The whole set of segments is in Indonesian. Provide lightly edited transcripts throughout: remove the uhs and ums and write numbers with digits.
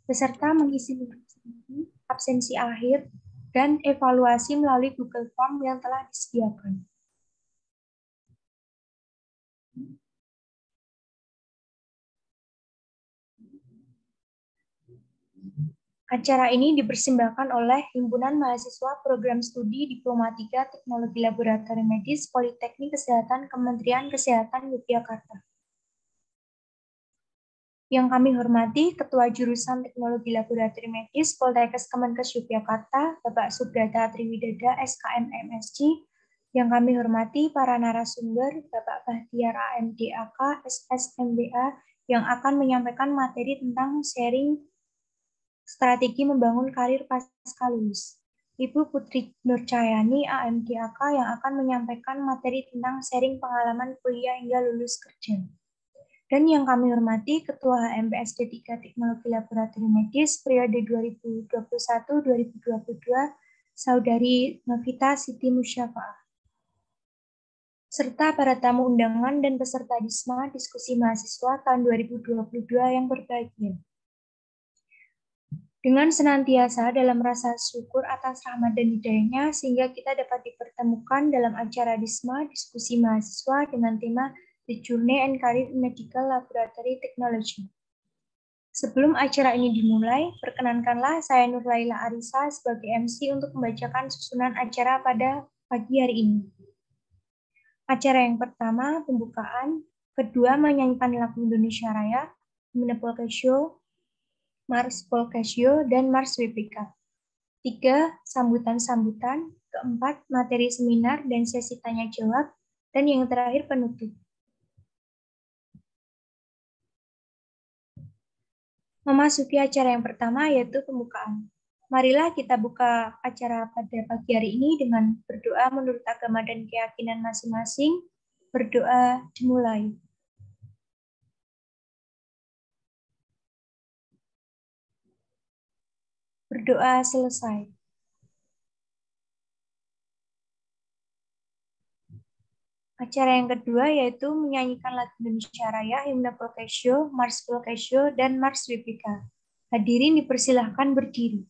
Peserta mengisi absensi akhir dan evaluasi melalui Google Form yang telah disediakan. Acara ini dipersembahkan oleh Himpunan Mahasiswa Program Studi Diplomatika Teknologi Laboratorium Medis Politeknik Kesehatan Kementerian Kesehatan Yogyakarta. Yang kami hormati Ketua Jurusan Teknologi Laboratorium Medis Poltekkes Kemenkes Yogyakarta, Bapak Subrata Triwidada, SKM MSc. Yang kami hormati para narasumber, Bapak Bahtiar AMDAK, SSMBA, yang akan menyampaikan materi tentang sharing strategi membangun karir pasca lulus. Ibu Putri Nurcayani, AMDAK, yang akan menyampaikan materi tentang sharing pengalaman kuliah hingga lulus kerja. Dan yang kami hormati Ketua HMPSD 3 Teknologi Laboratorium Medis periode 2021-2022, Saudari Novita Siti Musyafaah. Serta para tamu undangan dan peserta DISMA Diskusi Mahasiswa tahun 2022 yang berbahagia. Dengan senantiasa dalam rasa syukur atas rahmat dan hidayahnya, sehingga kita dapat dipertemukan dalam acara DISMA Diskusi Mahasiswa dengan tema The Journey and Career in Medical Laboratory Technology. Sebelum acara ini dimulai, perkenankanlah saya Nur Laila Arisa sebagai MC untuk membacakan susunan acara pada pagi hari ini. Acara yang pertama, pembukaan. Kedua, menyanyikan lagu Indonesia Raya, Himne Polkesio, Mars Polkesio, dan Mars WPK. 3, sambutan-sambutan. Keempat, materi seminar dan sesi tanya-jawab. Dan yang terakhir, penutup. Memasuki acara yang pertama, yaitu pembukaan. Marilah kita buka acara pada pagi hari ini dengan berdoa menurut agama dan keyakinan masing-masing. Berdoa dimulai. Berdoa selesai. Acara yang kedua yaitu menyanyikan lagu Indonesia Raya, Himne Polkesio, Mars Polkesio, dan Mars WPK. Hadirin dipersilahkan berdiri.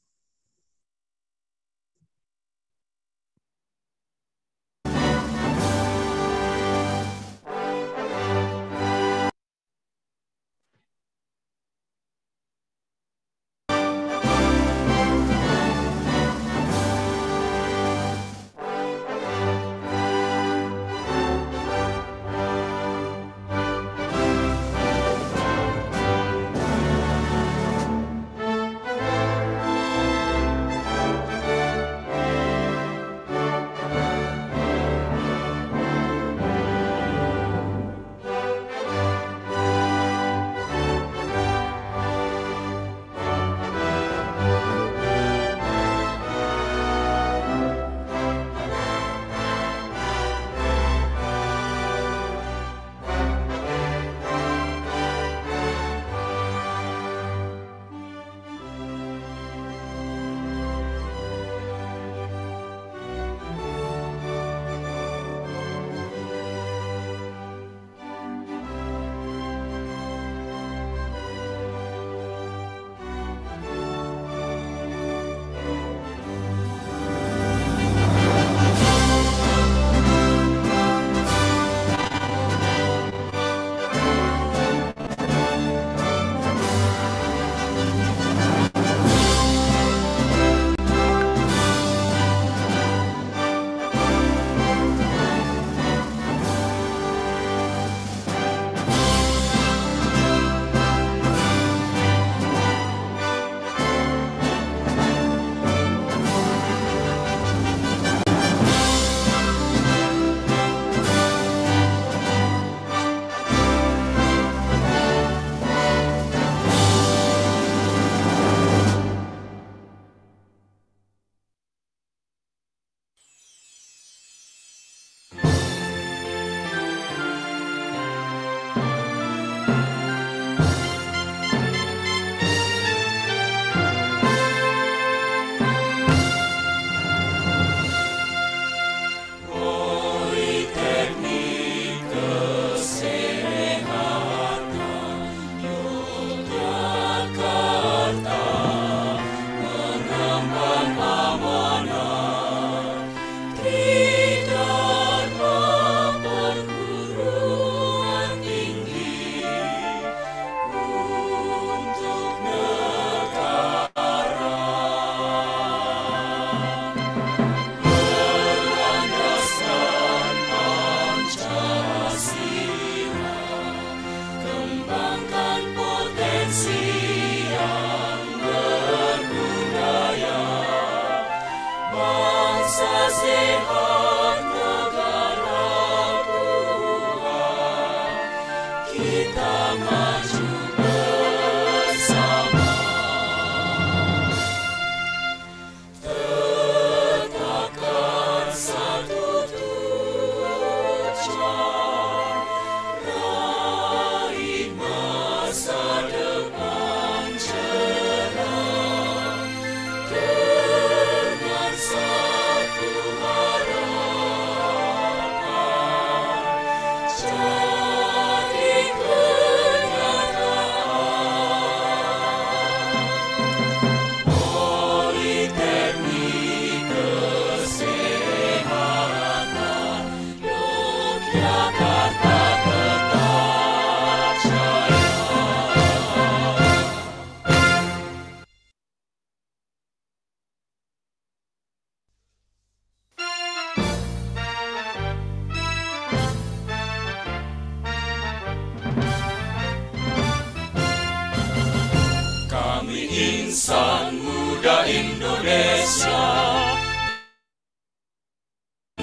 Demi insan muda Indonesia,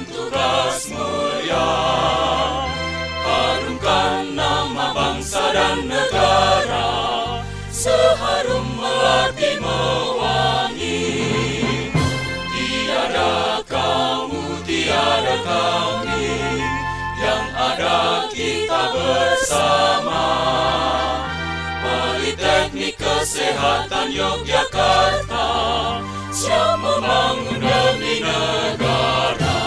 tugas mulia, harumkan nama bangsa dan negara, seharum melati mewangi. Tiada kamu, tiada kami, yang ada kita bersama. Politeknik Kesehatan Yogyakarta siap membangun demi negara.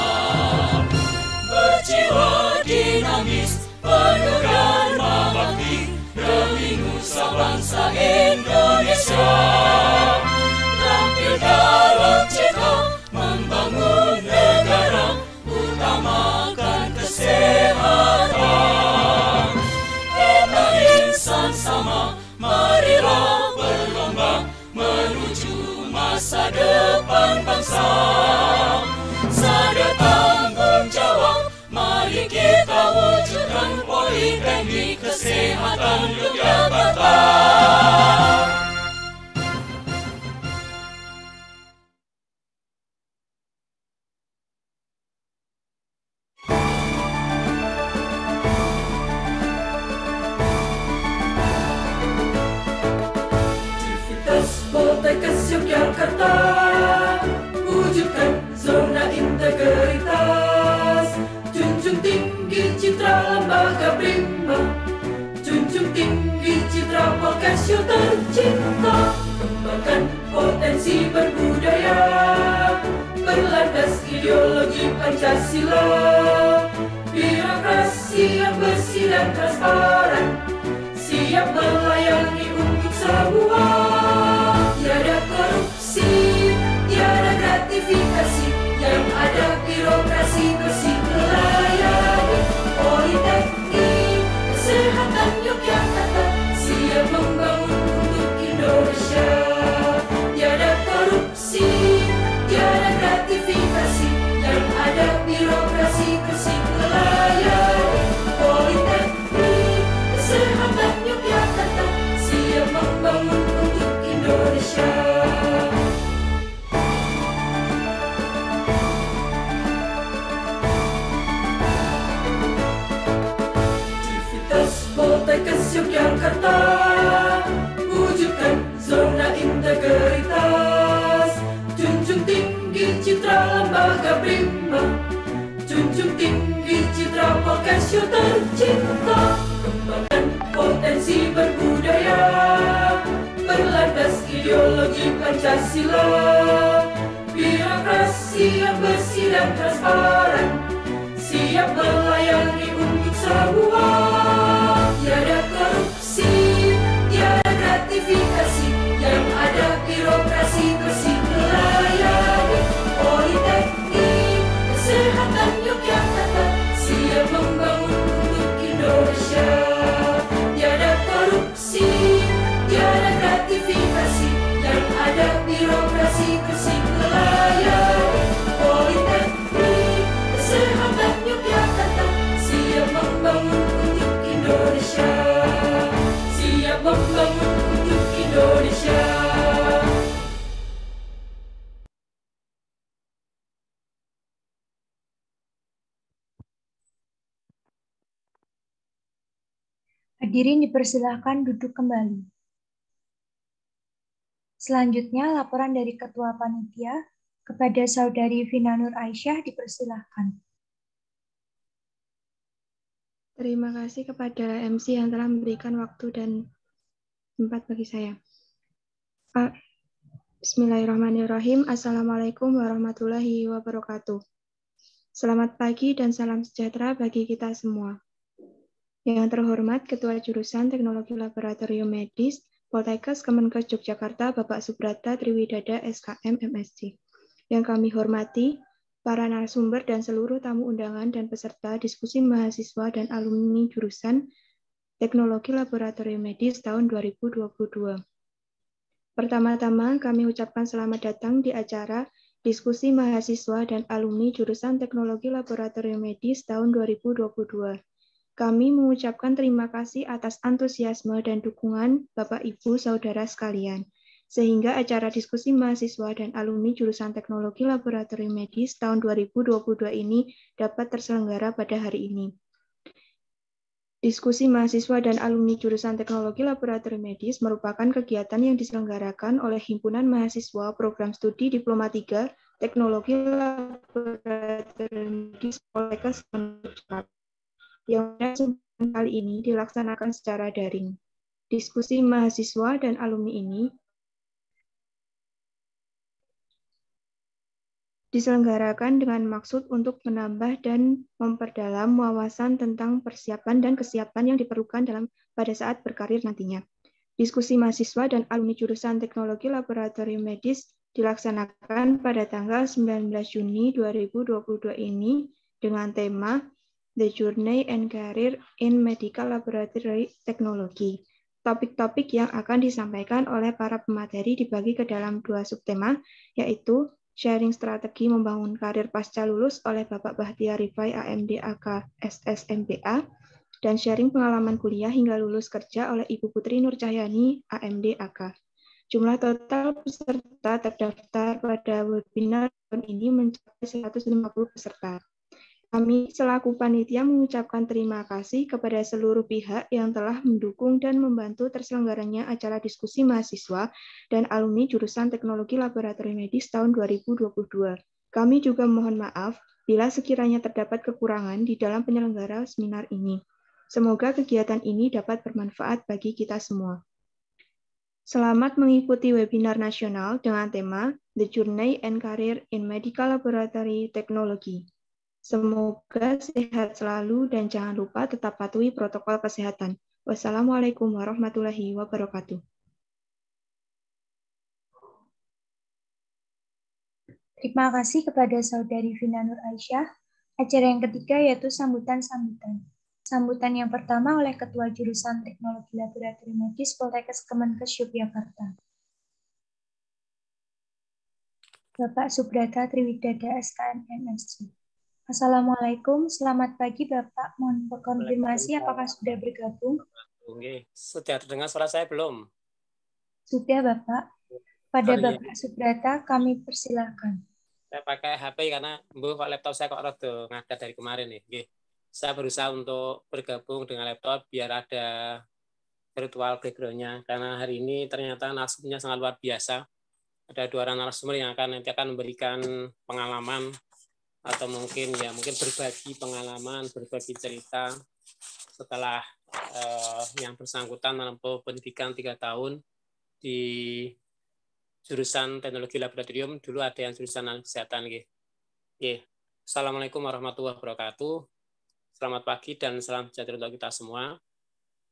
Berjiwa dinamis, penuh dharma bakti, demi nusa bangsa Indonesia. Tampil dalam cita membangun negara, utamakan kesehatan. Tema insan sama, marilah berlomba menuju masa depan bangsa. Sadar tanggung jawab, mari kita wujudkan Politeknik Kesehatan Yogyakarta. Poltekkes Yogyakarta, wujudkan zona integritas, junjung tinggi citra lembaga prima, junjung tinggi citra Polkesyo tercinta, kembangkan potensi berbudaya, berlandas ideologi Pancasila, birokrasi yang bersih dan transparan, siap melayani untuk semua. Tiada korupsi, tiada gratifikasi, yang ada birokrasi bersih melayani. Politeknik Kesehatan Yogyakarta siap membangun untuk Indonesia. Tiada korupsi, tiada gratifikasi, yang ada birokrasi bersih melayani. Politeknik Kesehatan Yogyakarta siap membangun untuk Indonesia. Civitas Poltekkes Yogyakarta, wujudkan zona integritas, junjung tinggi citra lembaga prima, junjung tinggi citra Polkesyo tercinta, kembangkan potensi berbudaya, berlandas ideologi Pancasila, birokrasi yang bersih dan transparan, siap melayani untuk semua. Tiada korupsi, tiada gratifikasi, yang ada birokrasi bersih melayani. Politeknik Kesehatan Yogyakarta siap membangun untuk Indonesia. Tiada korupsi, tiada gratifikasi, yang ada birokrasi bersih melayani. Politeknik Kesehatan Yogyakarta siap membangun untuk Indonesia. Siap membangun untuk Indonesia. Hadirin dipersilahkan duduk kembali. Selanjutnya, laporan dari Ketua Panitia kepada Saudari Vina Nur Aisyah dipersilahkan. Terima kasih kepada MC yang telah memberikan waktu dan tempat bagi saya. Bismillahirrahmanirrahim. Assalamualaikum warahmatullahi wabarakatuh. Selamat pagi dan salam sejahtera bagi kita semua. Yang terhormat Ketua Jurusan Teknologi Laboratorium Medis Poltekkes Kemenkes Yogyakarta Bapak Subrata Triwidada SKM MSc. Yang kami hormati para narasumber dan seluruh tamu undangan dan peserta diskusi mahasiswa dan alumni jurusan Teknologi Laboratorium Medis tahun 2022. Pertama-tama kami ucapkan selamat datang di acara diskusi mahasiswa dan alumni jurusan Teknologi Laboratorium Medis tahun 2022. Kami mengucapkan terima kasih atas antusiasme dan dukungan Bapak Ibu Saudara sekalian. sehingga acara diskusi mahasiswa dan alumni jurusan Teknologi Laboratorium Medis tahun 2022 ini dapat terselenggara pada hari ini. Diskusi mahasiswa dan alumni jurusan Teknologi Laboratorium Medis merupakan kegiatan yang diselenggarakan oleh Himpunan Mahasiswa Program Studi Diploma 3 Teknologi Laboratorium Medis Poltekkes Jakarta, yang kali ini dilaksanakan secara daring. Diskusi mahasiswa dan alumni ini diselenggarakan dengan maksud untuk menambah dan memperdalam wawasan tentang persiapan dan kesiapan yang diperlukan pada saat berkarir nantinya. Diskusi mahasiswa dan alumni jurusan Teknologi Laboratorium Medis dilaksanakan pada tanggal 19 Juni 2022 ini dengan tema The Journey and Career in Medical Laboratory Technology. Topik-topik yang akan disampaikan oleh para pemateri dibagi ke dalam 2 subtema, yaitu sharing strategi membangun karir pasca lulus oleh Bapak Bahtiar Rifai AMD AK SS MPA, dan sharing pengalaman kuliah hingga lulus kerja oleh Ibu Putri Nur Cahyani AMD AK. Jumlah total peserta terdaftar pada webinar tahun ini mencapai 150 peserta. Kami selaku panitia mengucapkan terima kasih kepada seluruh pihak yang telah mendukung dan membantu terselenggaranya acara diskusi mahasiswa dan alumni jurusan Teknologi Laboratorium Medis tahun 2022. Kami juga mohon maaf bila sekiranya terdapat kekurangan di dalam penyelenggara seminar ini. Semoga kegiatan ini dapat bermanfaat bagi kita semua. Selamat mengikuti webinar nasional dengan tema The Journey and Career in Medical Laboratory Technology. Semoga sehat selalu dan jangan lupa tetap patuhi protokol kesehatan. Wassalamualaikum warahmatullahi wabarakatuh. Terima kasih kepada Saudari Vina Nur Aisyah. Acara yang ketiga yaitu sambutan-sambutan. Sambutan yang pertama oleh Ketua Jurusan Teknologi Laboratorium Medis Poltekkes Kemenkes Yogyakarta, Bapak Subrata Triwidada SKN MSc. Assalamualaikum, selamat pagi Bapak. Mohon konfirmasi apakah sudah bergabung? Oke, sudah terdengar suara saya belum? Sudah Bapak. Pada Bapak Subrata kami persilahkan. Saya pakai HP karena kok laptop saya kok rada ngadat dari kemarin nih. Oke. Saya berusaha untuk bergabung dengan laptop biar ada virtual background-nya. Karena hari ini ternyata narasumbernya sangat luar biasa. Ada 2 orang narasumber yang nanti akan memberikan pengalaman atau mungkin berbagi pengalaman, berbagi cerita setelah yang bersangkutan menempuh pendidikan 3 tahun di jurusan Teknologi Laboratorium. Dulu ada yang jurusan kesehatan. Assalamualaikum warahmatullahi wabarakatuh. Selamat pagi dan salam sejahtera untuk kita semua.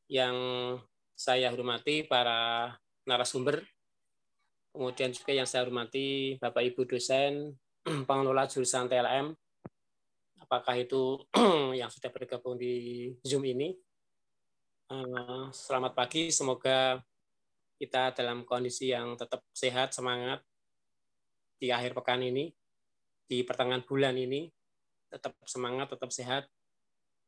Yang saya hormati para narasumber, kemudian juga yang saya hormati Bapak Ibu dosen, pengelola jurusan TLM, apakah itu yang sudah bergabung di Zoom ini. Selamat pagi, semoga kita dalam kondisi yang tetap sehat, semangat di akhir pekan ini, di pertengahan bulan ini, tetap semangat, tetap sehat,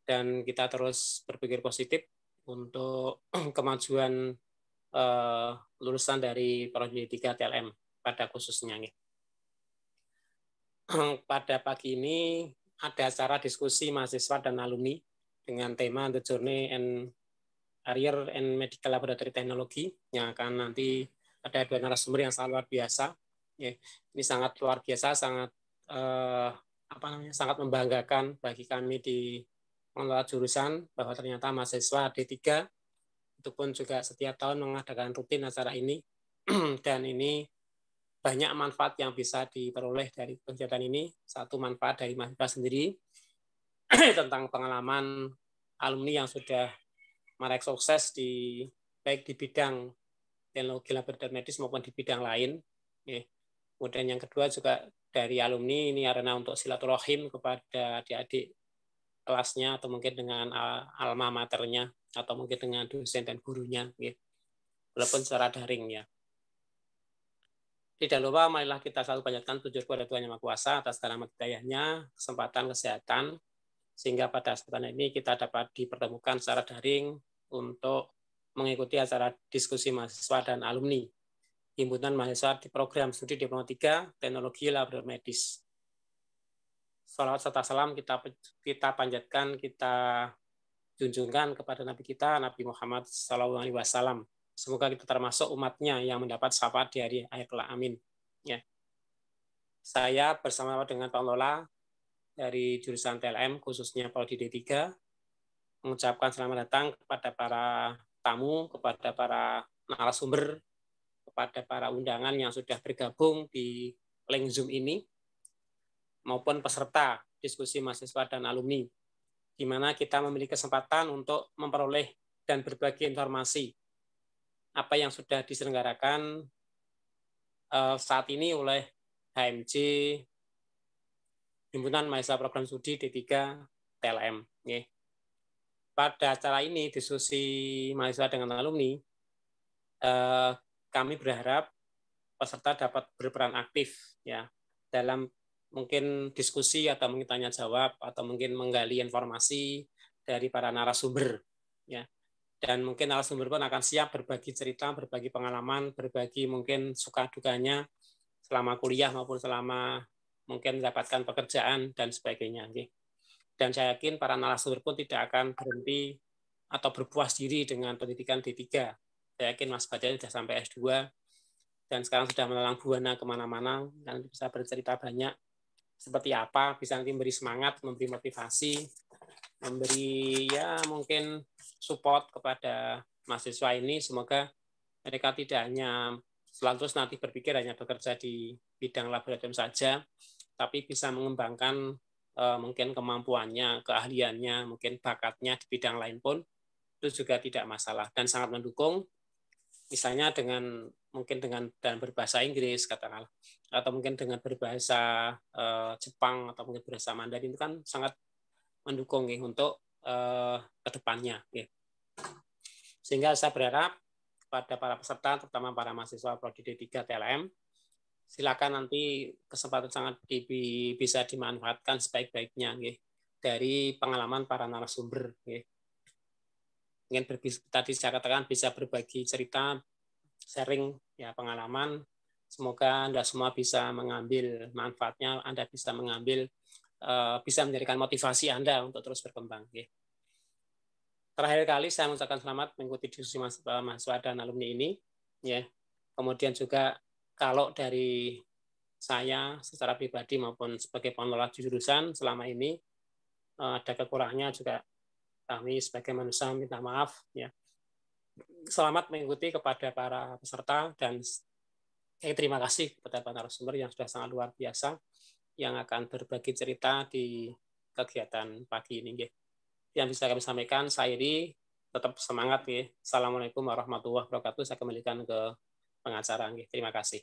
dan kita terus berpikir positif untuk kemajuan lulusan dari Prodi 3 TLM pada khususnya. Pada pagi ini ada acara diskusi mahasiswa dan alumni dengan tema The Journey and Career in Medical Laboratory Technology yang akan nanti ada 2 narasumber yang sangat luar biasa. Ini sangat luar biasa, sangat sangat membanggakan bagi kami di pengelola jurusan bahwa ternyata mahasiswa D3 itu pun juga setiap tahun mengadakan rutin acara ini dan ini banyak manfaat yang bisa diperoleh dari kegiatan ini. Satu, manfaat dari mahasiswa sendiri tentang pengalaman alumni yang sudah meraih sukses baik di bidang teknologi laboratorium medis maupun di bidang lain. Kemudian yang kedua juga dari alumni ini arena untuk silaturahim kepada adik-adik kelasnya atau mungkin dengan alma maternya atau mungkin dengan dosen dan gurunya, walaupun secara daring ya. Tidak lupa, marilah kita selalu panjatkan puji kepada Tuhan Yang Maha Kuasa atas rahmat hidayahnya, kesempatan, kesehatan, sehingga pada kesempatan ini kita dapat dipertemukan secara daring untuk mengikuti acara diskusi mahasiswa dan alumni Himpunan Mahasiswa di Program Studi Diploma 3 Teknologi Laboratorium Medis. Salawat serta salam kita panjatkan, kita junjungkan kepada Nabi kita, Nabi Muhammad SAW. Semoga kita termasuk umatnya yang mendapat syafaat di hari akhir kelak. Amin. Ya. Saya bersama dengan Pak Lola dari jurusan TLM, khususnya Prodi D3, mengucapkan selamat datang kepada para tamu, kepada para narasumber, kepada para undangan yang sudah bergabung di link Zoom ini, maupun peserta diskusi mahasiswa dan alumni, di mana kita memiliki kesempatan untuk memperoleh dan berbagi informasi apa yang sudah diselenggarakan saat ini oleh HMJ, Himpunan Mahasiswa Program Studi D3 TLM. Pada acara ini, diskusi mahasiswa dengan alumni, kami berharap peserta dapat berperan aktif ya dalam mungkin diskusi atau mungkin tanya jawab atau mungkin menggali informasi dari para narasumber ya. Dan mungkin narasumber pun akan siap berbagi cerita, berbagi pengalaman, berbagi mungkin suka dukanya selama kuliah maupun selama mungkin mendapatkan pekerjaan dan sebagainya. Dan saya yakin para narasumber pun tidak akan berhenti atau berpuas diri dengan pendidikan D3. Saya yakin Mas Badan sudah sampai S2 dan sekarang sudah melalang buana kemana-mana, dan bisa bercerita banyak seperti apa, bisa nanti memberi semangat, memberi motivasi, memberi ya mungkin support kepada mahasiswa ini. Semoga mereka tidak hanya selalu nanti berpikir hanya bekerja di bidang laboratorium saja, tapi bisa mengembangkan mungkin kemampuannya, keahliannya, mungkin bakatnya di bidang lain pun itu juga tidak masalah, dan sangat mendukung. Misalnya dengan mungkin dengan dan berbahasa Inggris katakanlah, atau mungkin dengan berbahasa Jepang atau mungkin berbahasa Mandarin, itu kan sangat mendukung untuk kedepannya. Sehingga saya berharap pada para peserta, terutama para mahasiswa Prodi D3 TLM, silakan nanti kesempatan sangat bisa dimanfaatkan sebaik-baiknya dari pengalaman para narasumber. Mungkin tadi saya katakan bisa berbagi cerita, sharing ya pengalaman. Semoga Anda semua bisa mengambil manfaatnya, Anda bisa mengambil bisa menjadikan motivasi Anda untuk terus berkembang. Terakhir kali saya mengucapkan selamat mengikuti diskusi mahasiswa dan alumni ini. Ya. Kemudian juga kalau dari saya secara pribadi maupun sebagai pengelola jurusan selama ini ada kekurangannya juga, kami sebagai manusia minta maaf ya. Selamat mengikuti kepada para peserta, dan terima kasih kepada para narasumber yang sudah sangat luar biasa yang akan berbagi cerita di kegiatan pagi ini. Yang bisa kami sampaikan, saya ini tetap semangat. Assalamualaikum warahmatullahi wabarakatuh. Saya kembalikan ke pengacara. Terima kasih.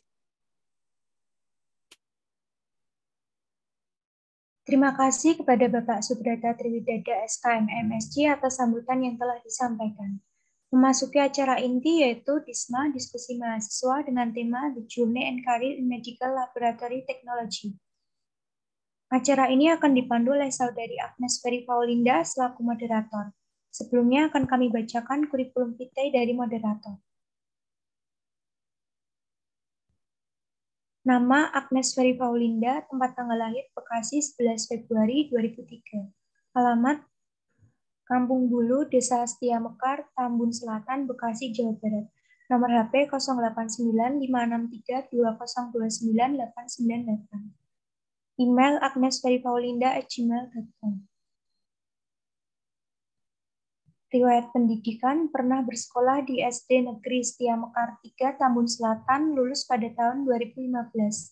Terima kasih kepada Bapak Subrata Triwidada SKM MSc atas sambutan yang telah disampaikan. Memasuki acara inti yaitu DISMA, diskusi mahasiswa dengan tema The Journey and Career in Medical Laboratory Technology. Acara ini akan dipandu oleh Saudari Agnes Ferry Paulinda selaku moderator. Sebelumnya akan kami bacakan kurikulum vitae dari moderator. Nama Agnes Ferry Paulinda, tempat tanggal lahir Bekasi 11 Februari 2003. Alamat Kampung Bulu, Desa Setia Mekar, Tambun Selatan, Bekasi, Jawa Barat. Nomor HP 08956320298898. Email agnesferrypaulinda@gmail.com. Riwayat pendidikan, pernah bersekolah di SD Negeri Setia Mekar 3, Tambun Selatan, lulus pada tahun 2015.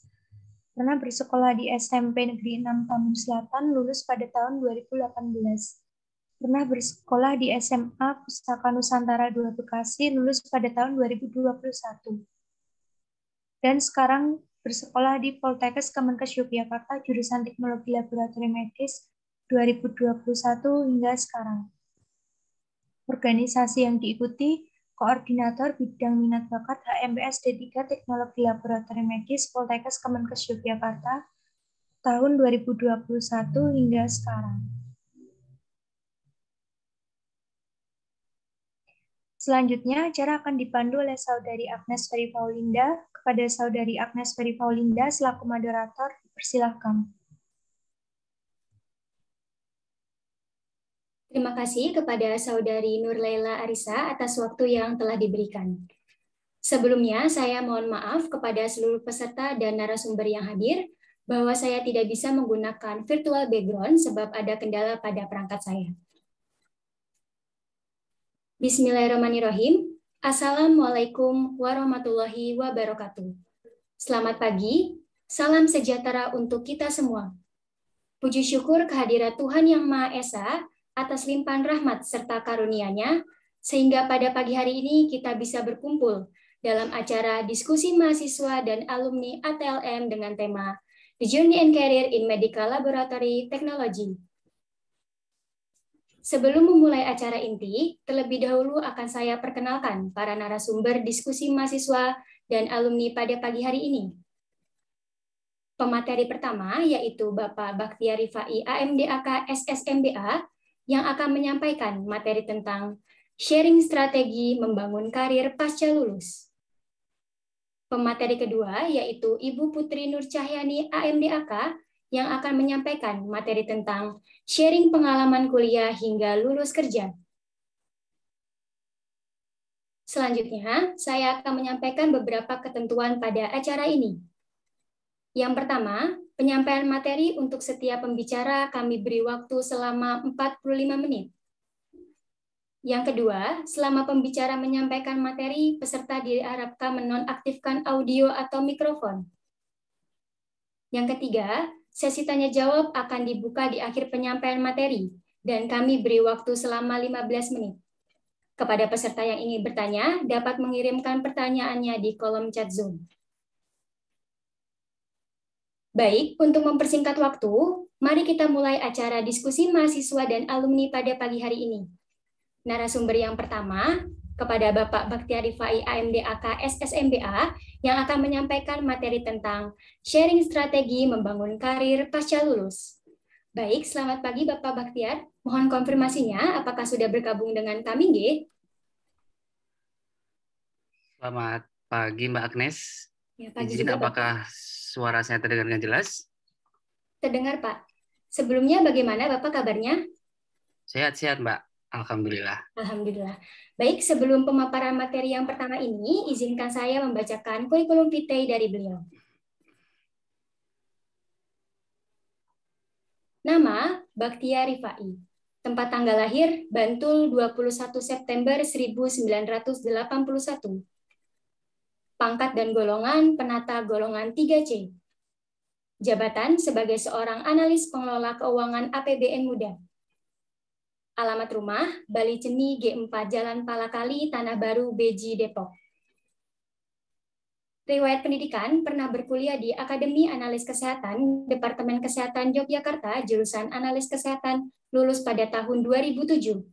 Pernah bersekolah di SMP Negeri 6, Tambun Selatan, lulus pada tahun 2018. Pernah bersekolah di SMA Pusaka Nusantara 2 Bekasi, lulus pada tahun 2021. Dan sekarang bersekolah di Poltekkes Kemenkes Yogyakarta, jurusan Teknologi Laboratorium Medis 2021 hingga sekarang. Organisasi yang diikuti, Koordinator Bidang Minat Bakat HMPS D3 Teknologi Laboratorium Medis Poltekkes Kemenkes Yogyakarta tahun 2021 hingga sekarang. Selanjutnya, acara akan dipandu oleh Saudari Agnes Ferry Paulinda, kepada Saudari Agnes Ferry Paulinda selaku moderator. Persilahkan. Terima kasih kepada Saudari Nurlaila Arisa atas waktu yang telah diberikan. Sebelumnya, saya mohon maaf kepada seluruh peserta dan narasumber yang hadir bahwa saya tidak bisa menggunakan virtual background sebab ada kendala pada perangkat saya. Bismillahirrahmanirrahim. Assalamualaikum warahmatullahi wabarakatuh. Selamat pagi, salam sejahtera untuk kita semua. Puji syukur kehadirat Tuhan Yang Maha Esa atas limpahan rahmat serta karunia-Nya, sehingga pada pagi hari ini kita bisa berkumpul dalam acara diskusi mahasiswa dan alumni ATLM dengan tema The Journey and Career in Medical Laboratory Technology. Sebelum memulai acara inti, terlebih dahulu akan saya perkenalkan para narasumber diskusi mahasiswa dan alumni pada pagi hari ini. Pemateri pertama yaitu Bapak Baktiar Rifai AMDAK SSMBA yang akan menyampaikan materi tentang sharing strategi membangun karir pasca lulus. Pemateri kedua yaitu Ibu Putri Nur Cahyani AMDAK yang akan menyampaikan materi tentang sharing pengalaman kuliah hingga lulus kerja. Selanjutnya, saya akan menyampaikan beberapa ketentuan pada acara ini. Yang pertama, penyampaian materi untuk setiap pembicara kami beri waktu selama 45 menit. Yang kedua, selama pembicara menyampaikan materi, peserta diharapkan menonaktifkan audio atau mikrofon. Yang ketiga, sesi tanya-jawab akan dibuka di akhir penyampaian materi, dan kami beri waktu selama 15 menit. Kepada peserta yang ingin bertanya, dapat mengirimkan pertanyaannya di kolom chat Zoom. Baik, untuk mempersingkat waktu, mari kita mulai acara diskusi mahasiswa dan alumni pada pagi hari ini. Narasumber yang pertama, kepada Bapak Baktiar Rifai AMDAK SSMBA yang akan menyampaikan materi tentang sharing strategi membangun karir pasca lulus. Baik, selamat pagi Bapak Baktiar. Mohon konfirmasinya, apakah sudah bergabung dengan kami, G? Selamat pagi Mbak Agnes. Ya, pagi Izin, juga, apakah suara saya terdengar dengan jelas? Terdengar, Pak. Sebelumnya bagaimana Bapak kabarnya? Sehat-sehat Mbak. Alhamdulillah. Alhamdulillah. Baik, sebelum pemaparan materi yang pertama ini, izinkan saya membacakan kurikulum vitae dari beliau. Nama, Baktiar Rifai. Tempat tanggal lahir, Bantul 21 September 1981. Pangkat dan golongan, penata golongan 3C. Jabatan sebagai seorang analis pengelola keuangan APBN Muda. Alamat rumah, Bali Ceni G4 Jalan Palakali, Tanah Baru, Beji, Depok. Riwayat pendidikan, pernah berkuliah di Akademi Analis Kesehatan, Departemen Kesehatan Yogyakarta, jurusan Analis Kesehatan, lulus pada tahun 2007.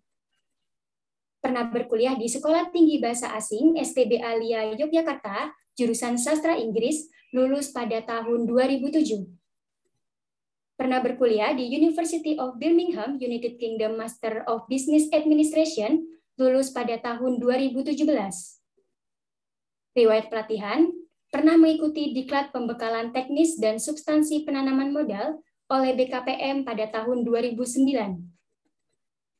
Pernah berkuliah di Sekolah Tinggi Bahasa Asing, STB Alia Yogyakarta, jurusan Sastra Inggris, lulus pada tahun 2007. Pernah berkuliah di University of Birmingham, United Kingdom Master of Business Administration, lulus pada tahun 2017. Riwayat pelatihan, pernah mengikuti Diklat Pembekalan Teknis dan Substansi Penanaman Modal oleh BKPM pada tahun 2009.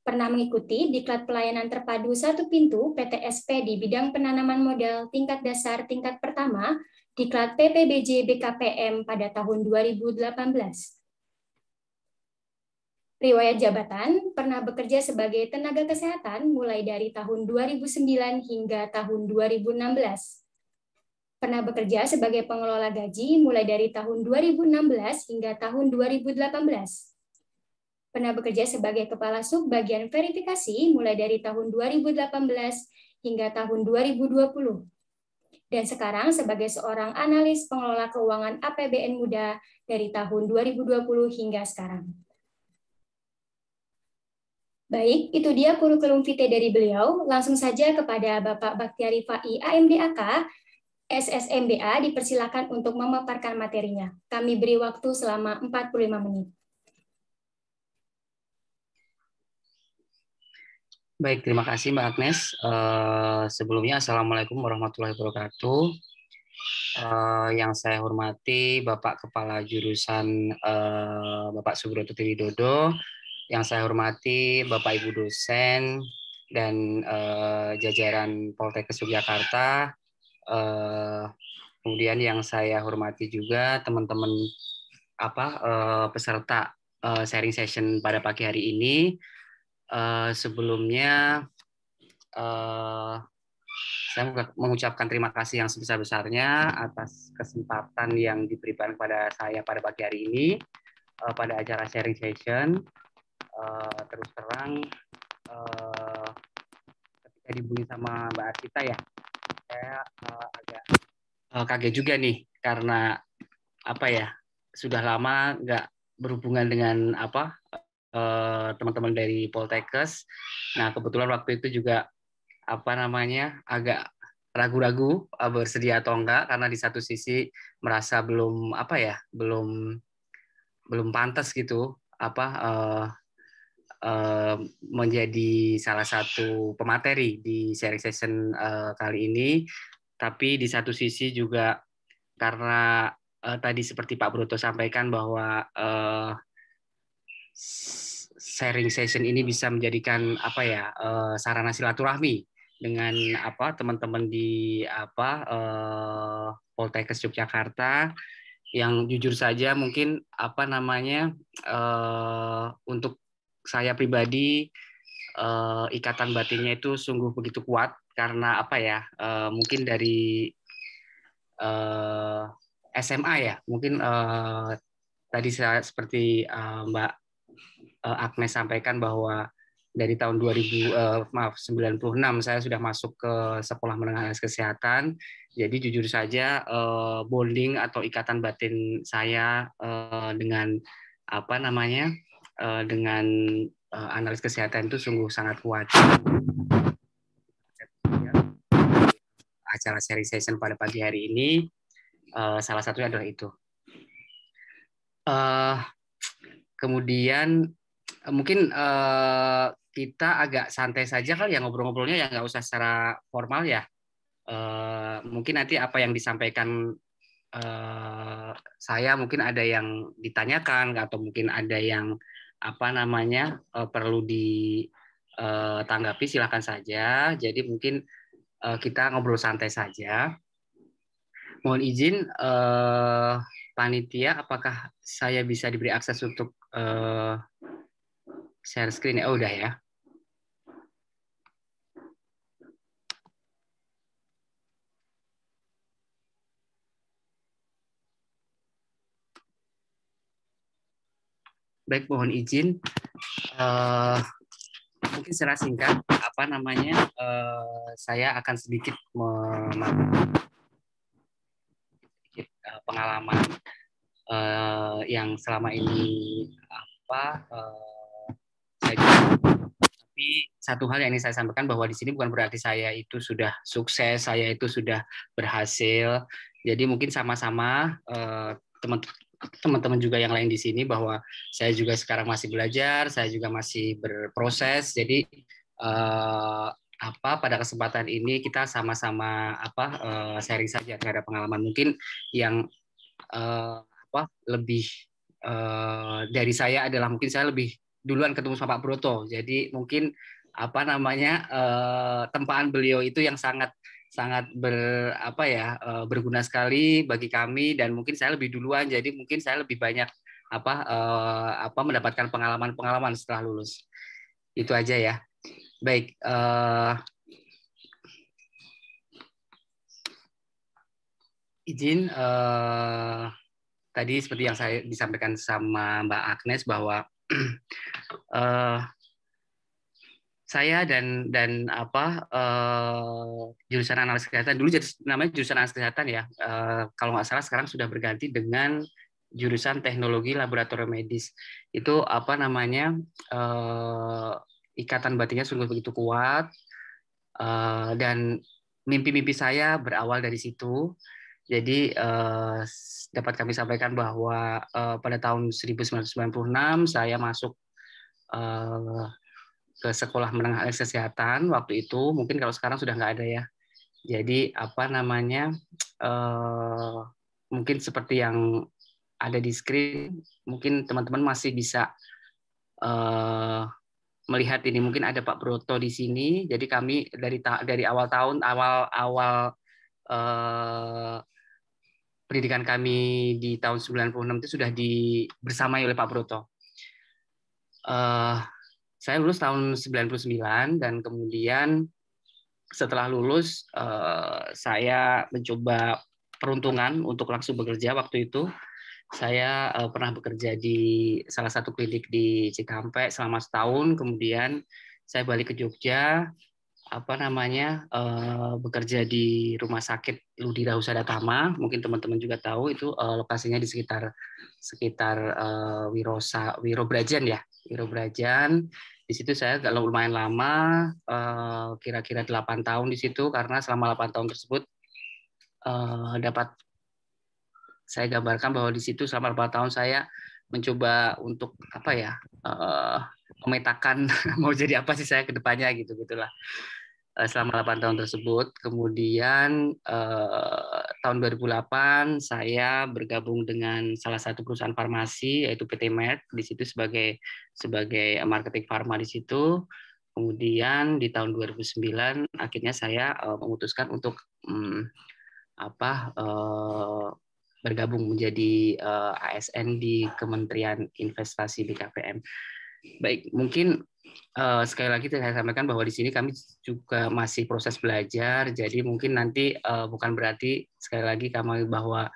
Pernah mengikuti Diklat Pelayanan Terpadu Satu Pintu PTSP di bidang penanaman modal tingkat dasar tingkat pertama, Diklat PPBJ BKPM pada tahun 2018. Riwayat jabatan, pernah bekerja sebagai tenaga kesehatan mulai dari tahun 2009 hingga tahun 2016. Pernah bekerja sebagai pengelola gaji mulai dari tahun 2016 hingga tahun 2018. Pernah bekerja sebagai kepala sub bagian verifikasi mulai dari tahun 2018 hingga tahun 2020. Dan sekarang sebagai seorang analis pengelola keuangan APBN Muda dari tahun 2020 hingga sekarang. Baik, itu dia kurikulum vitae dari beliau. Langsung saja kepada Bapak Baktiar Rifai AMDAK SSMBA dipersilakan untuk memaparkan materinya. Kami beri waktu selama 45 menit. Baik, terima kasih Mbak Agnes. Sebelumnya, Assalamualaikum warahmatullahi wabarakatuh. Yang saya hormati Bapak Kepala Jurusan Bapak Subroto Widodo, yang saya hormati Bapak Ibu dosen dan jajaran Poltekkes Yogyakarta, kemudian yang saya hormati juga teman-teman peserta sharing session pada pagi hari ini. Sebelumnya saya mengucapkan terima kasih yang sebesar-besarnya atas kesempatan yang diberikan kepada saya pada pagi hari ini pada acara sharing session. Terus terang, ketika dibully sama Mbak Artita ya, saya agak kaget juga nih karena sudah lama nggak berhubungan dengan teman-teman dari Poltekkes. Nah kebetulan waktu itu juga agak ragu-ragu bersedia atau enggak, karena di satu sisi merasa belum belum pantas gitu menjadi salah satu pemateri di sharing session kali ini, tapi di satu sisi juga karena tadi seperti Pak Broto sampaikan bahwa sharing session ini bisa menjadikan sarana silaturahmi dengan teman-teman di Poltekkes Yogyakarta, yang jujur saja mungkin untuk saya pribadi ikatan batinnya itu sungguh begitu kuat, karena mungkin dari SMA ya, mungkin tadi saya seperti Mbak Agnes sampaikan bahwa dari tahun 96 saya sudah masuk ke sekolah menengah atas kesehatan. Jadi jujur saja bonding atau ikatan batin saya dengan dengan analis kesehatan itu sungguh sangat kuat. Acara sharing session pada pagi hari ini salah satunya adalah itu. Kemudian mungkin kita agak santai saja kali ya ngobrol-ngobrolnya, ya nggak usah secara formal ya. Mungkin nanti apa yang disampaikan saya mungkin ada yang ditanyakan atau mungkin ada yang perlu ditanggapi, silakan saja. Jadi mungkin kita ngobrol santai saja. Mohon izin panitia, apakah saya bisa diberi akses untuk share screen? Oh, udah ya. Baik, mohon izin. Mungkin secara singkat, saya akan sedikit pengalaman yang selama ini saya tapi satu hal yang ingin saya sampaikan, bahwa di sini bukan berarti saya itu sudah sukses, saya itu sudah berhasil. Jadi mungkin sama-sama teman-teman juga yang lain di sini, bahwa saya juga sekarang masih belajar, saya juga masih berproses. Jadi pada kesempatan ini kita sama-sama sharing saja terhadap pengalaman. Mungkin yang lebih dari saya adalah mungkin saya lebih duluan ketemu sama Pak Broto. Jadi mungkin tempaan beliau itu yang sangat berguna sekali bagi kami, dan mungkin saya lebih duluan, jadi mungkin saya lebih banyak mendapatkan pengalaman setelah lulus. Itu aja ya. Baik, izin tadi seperti yang saya disampaikan sama Mbak Agnes bahwa saya dan jurusan analis kesehatan dulu namanya jurusan analis kesehatan ya, kalau nggak salah sekarang sudah berganti dengan jurusan teknologi laboratorium medis. Itu ikatan batinnya sungguh begitu kuat, dan mimpi-mimpi saya berawal dari situ. Jadi dapat kami sampaikan bahwa pada tahun 1996 saya masuk ke sekolah menengah atas kesehatan. Waktu itu mungkin kalau sekarang sudah nggak ada ya. Jadi apa namanya, mungkin seperti yang ada di screen, mungkin teman-teman masih bisa melihat ini. Mungkin ada Pak Broto di sini. Jadi kami dari awal tahun, awal pendidikan kami di tahun 96 itu sudah bersamai oleh Pak Broto. Saya lulus tahun 99 dan kemudian setelah lulus saya mencoba peruntungan untuk langsung bekerja. Waktu itu saya pernah bekerja di salah satu klinik di Cikampek selama setahun, kemudian saya balik ke Jogja, bekerja di Rumah Sakit Ludira Husada Tama. Mungkin teman-teman juga tahu itu lokasinya di sekitar Wirobrajan ya, Wirobrajan. Di situ saya lumayan lama, kira-kira 8 tahun di situ, karena selama 8 tahun tersebut dapat saya gambarkan bahwa di situ selama 8 tahun saya mencoba untuk memetakan mau jadi apa sih saya ke depannya gitulah. Selama 8 tahun tersebut, kemudian tahun 2008 saya bergabung dengan salah satu perusahaan farmasi yaitu PT Med, di situ sebagai marketing farma di situ. Kemudian di tahun 2009 akhirnya saya memutuskan untuk bergabung menjadi ASN di Kementerian Investasi BKPM. Baik, mungkin sekali lagi saya sampaikan bahwa di sini kami juga masih proses belajar, jadi mungkin nanti bukan berarti sekali lagi kami bahwa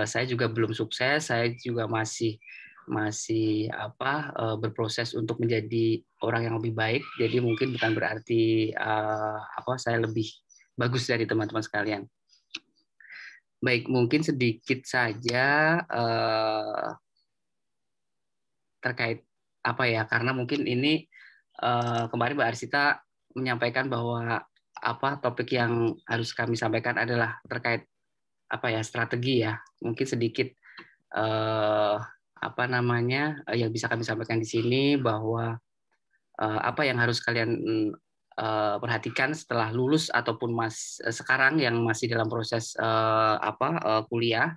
saya juga belum sukses, saya juga masih berproses untuk menjadi orang yang lebih baik. Jadi mungkin bukan berarti saya lebih bagus dari teman-teman sekalian. Baik, mungkin sedikit saja terkait karena mungkin ini kemarin Mbak Arsita menyampaikan bahwa topik yang harus kami sampaikan adalah terkait strategi ya. Mungkin sedikit yang bisa kami sampaikan di sini bahwa apa yang harus kalian perhatikan setelah lulus ataupun sekarang yang masih dalam proses kuliah.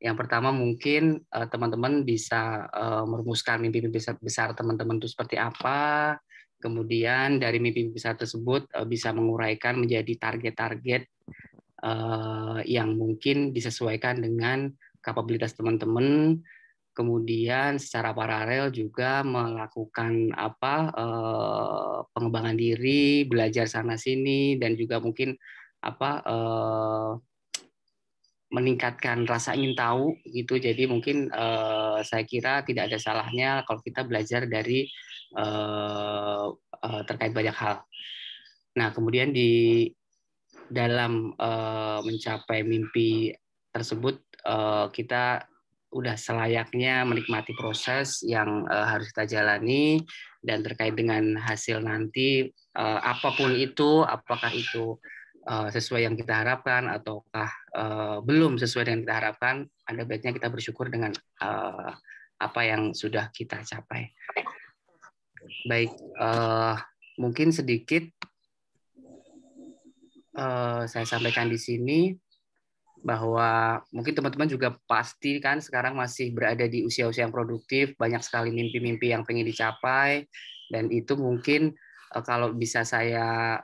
Yang pertama mungkin teman-teman bisa merumuskan mimpi-mimpi besar teman-teman itu seperti apa. Kemudian dari mimpi besar tersebut bisa menguraikan menjadi target-target yang mungkin disesuaikan dengan kapabilitas teman-teman. Kemudian secara paralel juga melakukan pengembangan diri, belajar sana sini, dan juga mungkin meningkatkan rasa ingin tahu gitu. Jadi mungkin saya kira tidak ada salahnya kalau kita belajar dari terkait banyak hal. Nah, kemudian di dalam mencapai mimpi tersebut kita udah selayaknya menikmati proses yang harus kita jalani, dan terkait dengan hasil nanti apapun itu, apakah itu sesuai yang kita harapkan ataukah belum sesuai dengan yang kita harapkan, ada baiknya kita bersyukur dengan apa yang sudah kita capai. Baik, mungkin sedikit saya sampaikan di sini bahwa mungkin teman-teman juga pasti kan sekarang masih berada di usia-usia yang produktif, banyak sekali mimpi-mimpi yang pengen dicapai, dan itu mungkin kalau bisa saya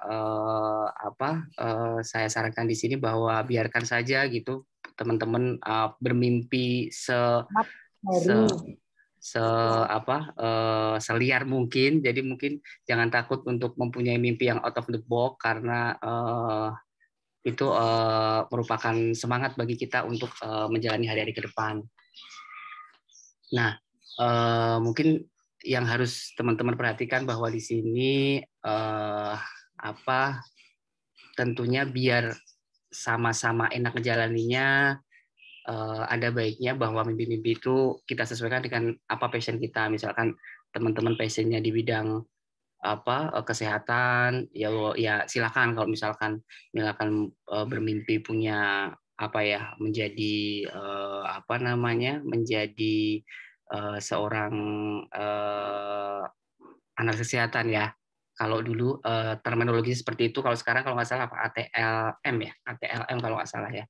saya sarankan di sini bahwa biarkan saja gitu teman-teman bermimpi seliar mungkin. Jadi mungkin jangan takut untuk mempunyai mimpi yang out of the box, karena itu merupakan semangat bagi kita untuk menjalani hari-hari ke depan. Nah, mungkin yang harus teman-teman perhatikan bahwa di sini tentunya biar sama-sama enak menjalaninya, ada baiknya bahwa mimpi-mimpi itu kita sesuaikan dengan apa passion kita. Misalkan teman-teman passionnya di bidang kesehatan, ya silakan. Kalau misalkan bermimpi punya menjadi menjadi seorang analis kesehatan ya, Kalau dulu terminologi seperti itu, kalau sekarang kalau nggak salah apa ATLM ya, ATLM kalau nggak salah ya.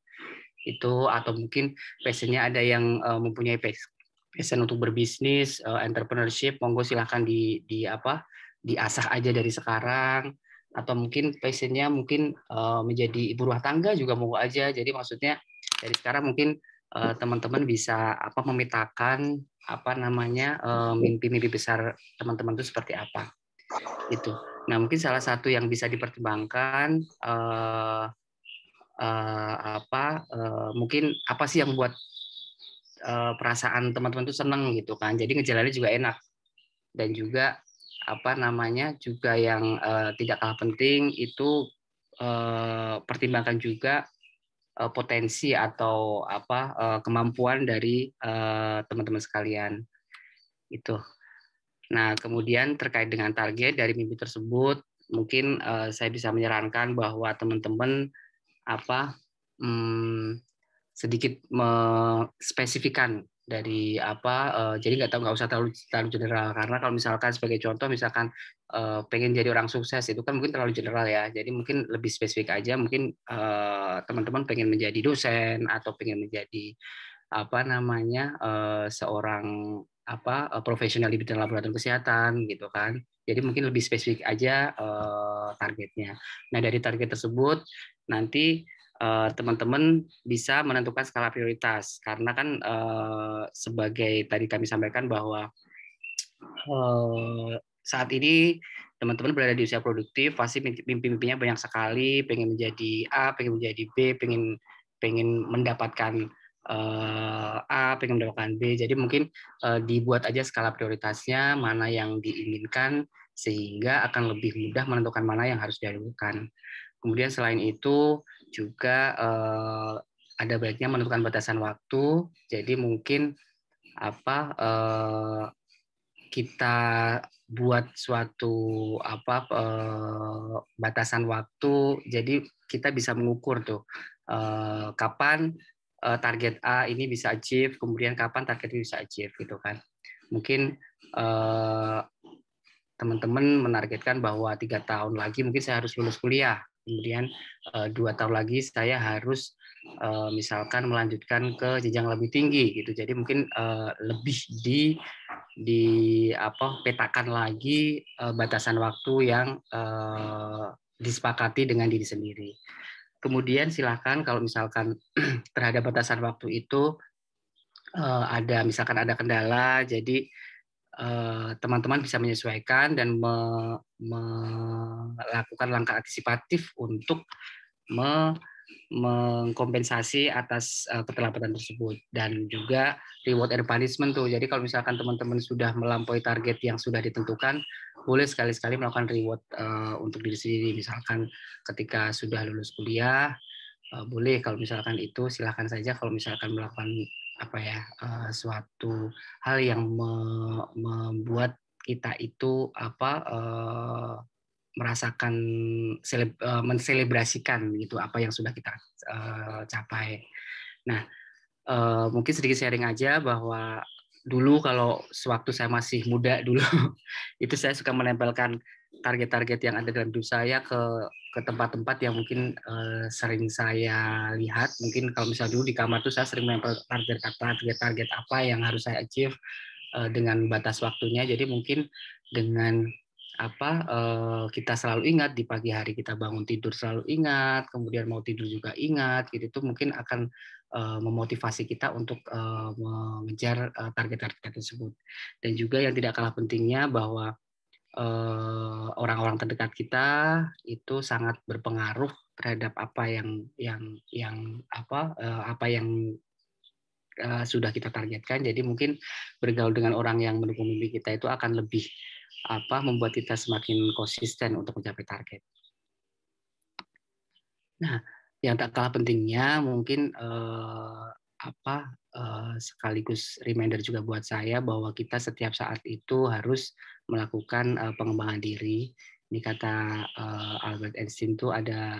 Itu atau mungkin passionnya ada yang mempunyai passion untuk berbisnis, entrepreneurship, monggo silahkan diasah aja dari sekarang. Atau mungkin passionnya mungkin menjadi ibu rumah tangga juga monggo aja. Jadi maksudnya dari sekarang mungkin teman-teman bisa memetakan mimpi-mimpi besar teman-teman itu seperti apa. Itu. Nah, mungkin salah satu yang bisa dipertimbangkan mungkin apa sih yang buat perasaan teman-teman itu seneng gitu kan. Jadi ngejalaninnya juga enak. Dan juga juga yang tidak kalah penting itu pertimbangkan juga potensi atau kemampuan dari teman-teman sekalian. Itu. Nah, kemudian terkait dengan target dari mimpi tersebut, mungkin saya bisa menyarankan bahwa teman-teman sedikit spesifikan dari jadi nggak usah terlalu general, karena kalau misalkan sebagai contoh misalkan pengen jadi orang sukses itu kan mungkin terlalu general ya, jadi mungkin lebih spesifik aja, mungkin teman-teman pengen menjadi dosen atau pengen menjadi seorang profesional di bidang laboratorium kesehatan gitu kan. Jadi mungkin lebih spesifik aja targetnya. Nah, dari target tersebut nanti teman-teman bisa menentukan skala prioritas, karena kan sebagai tadi kami sampaikan bahwa saat ini teman-teman berada di usia produktif, pasti mimpi-mimpinya banyak sekali, pengen menjadi A, pengen menjadi B, pengen mendapatkan A, pengen mendapatkan B. Jadi mungkin dibuat aja skala prioritasnya, mana yang diinginkan, sehingga akan lebih mudah menentukan mana yang harus didahulukan. Kemudian selain itu juga ada baiknya menentukan batasan waktu. Jadi mungkin kita buat suatu batasan waktu. Jadi kita bisa mengukur tuh kapan target A ini bisa achieve, kemudian kapan target ini bisa achieve gitu kan. Mungkin teman-teman menargetkan bahwa 3 tahun lagi mungkin saya harus lulus kuliah, kemudian 2 tahun lagi saya harus misalkan melanjutkan ke jenjang lebih tinggi gitu. Jadi mungkin lebih petakan lagi batasan waktu yang disepakati dengan diri sendiri. Kemudian silakan kalau misalkan terhadap batasan waktu itu misalkan ada kendala, jadi teman-teman bisa menyesuaikan dan melakukan langkah antisipatif untuk mengkompensasi atas keterlambatan tersebut. Dan juga reward and punishment tuh. Jadi kalau misalkan teman-teman sudah melampaui target yang sudah ditentukan, boleh sekali-sekali melakukan reward untuk diri sendiri. Misalkan ketika sudah lulus kuliah, boleh kalau misalkan itu silahkan saja. Kalau misalkan melakukan suatu hal yang membuat kita itu merasakan menselebrasikan gitu apa yang sudah kita capai. Nah, mungkin sedikit sharing aja bahwa dulu kalau sewaktu saya masih muda dulu itu saya suka menempelkan target-target yang ada dalam hidup saya ke tempat-tempat yang mungkin sering saya lihat. Mungkin kalau misalnya dulu di kamar tuh saya sering menempel target-target apa yang harus saya achieve dengan batas waktunya. Jadi mungkin dengan kita selalu ingat di pagi hari kita bangun tidur selalu ingat, kemudian mau tidur juga ingat, gitu itu mungkin akan memotivasi kita untuk mengejar target-target tersebut. Dan juga yang tidak kalah pentingnya bahwa orang-orang terdekat kita itu sangat berpengaruh terhadap apa yang sudah kita targetkan. Jadi mungkin bergaul dengan orang yang mendukung mimpi kita itu akan lebih membuat kita semakin konsisten untuk mencapai target. Nah, yang tak kalah pentingnya mungkin sekaligus reminder juga buat saya bahwa kita setiap saat itu harus melakukan pengembangan diri. Ini kata Albert Einstein itu ada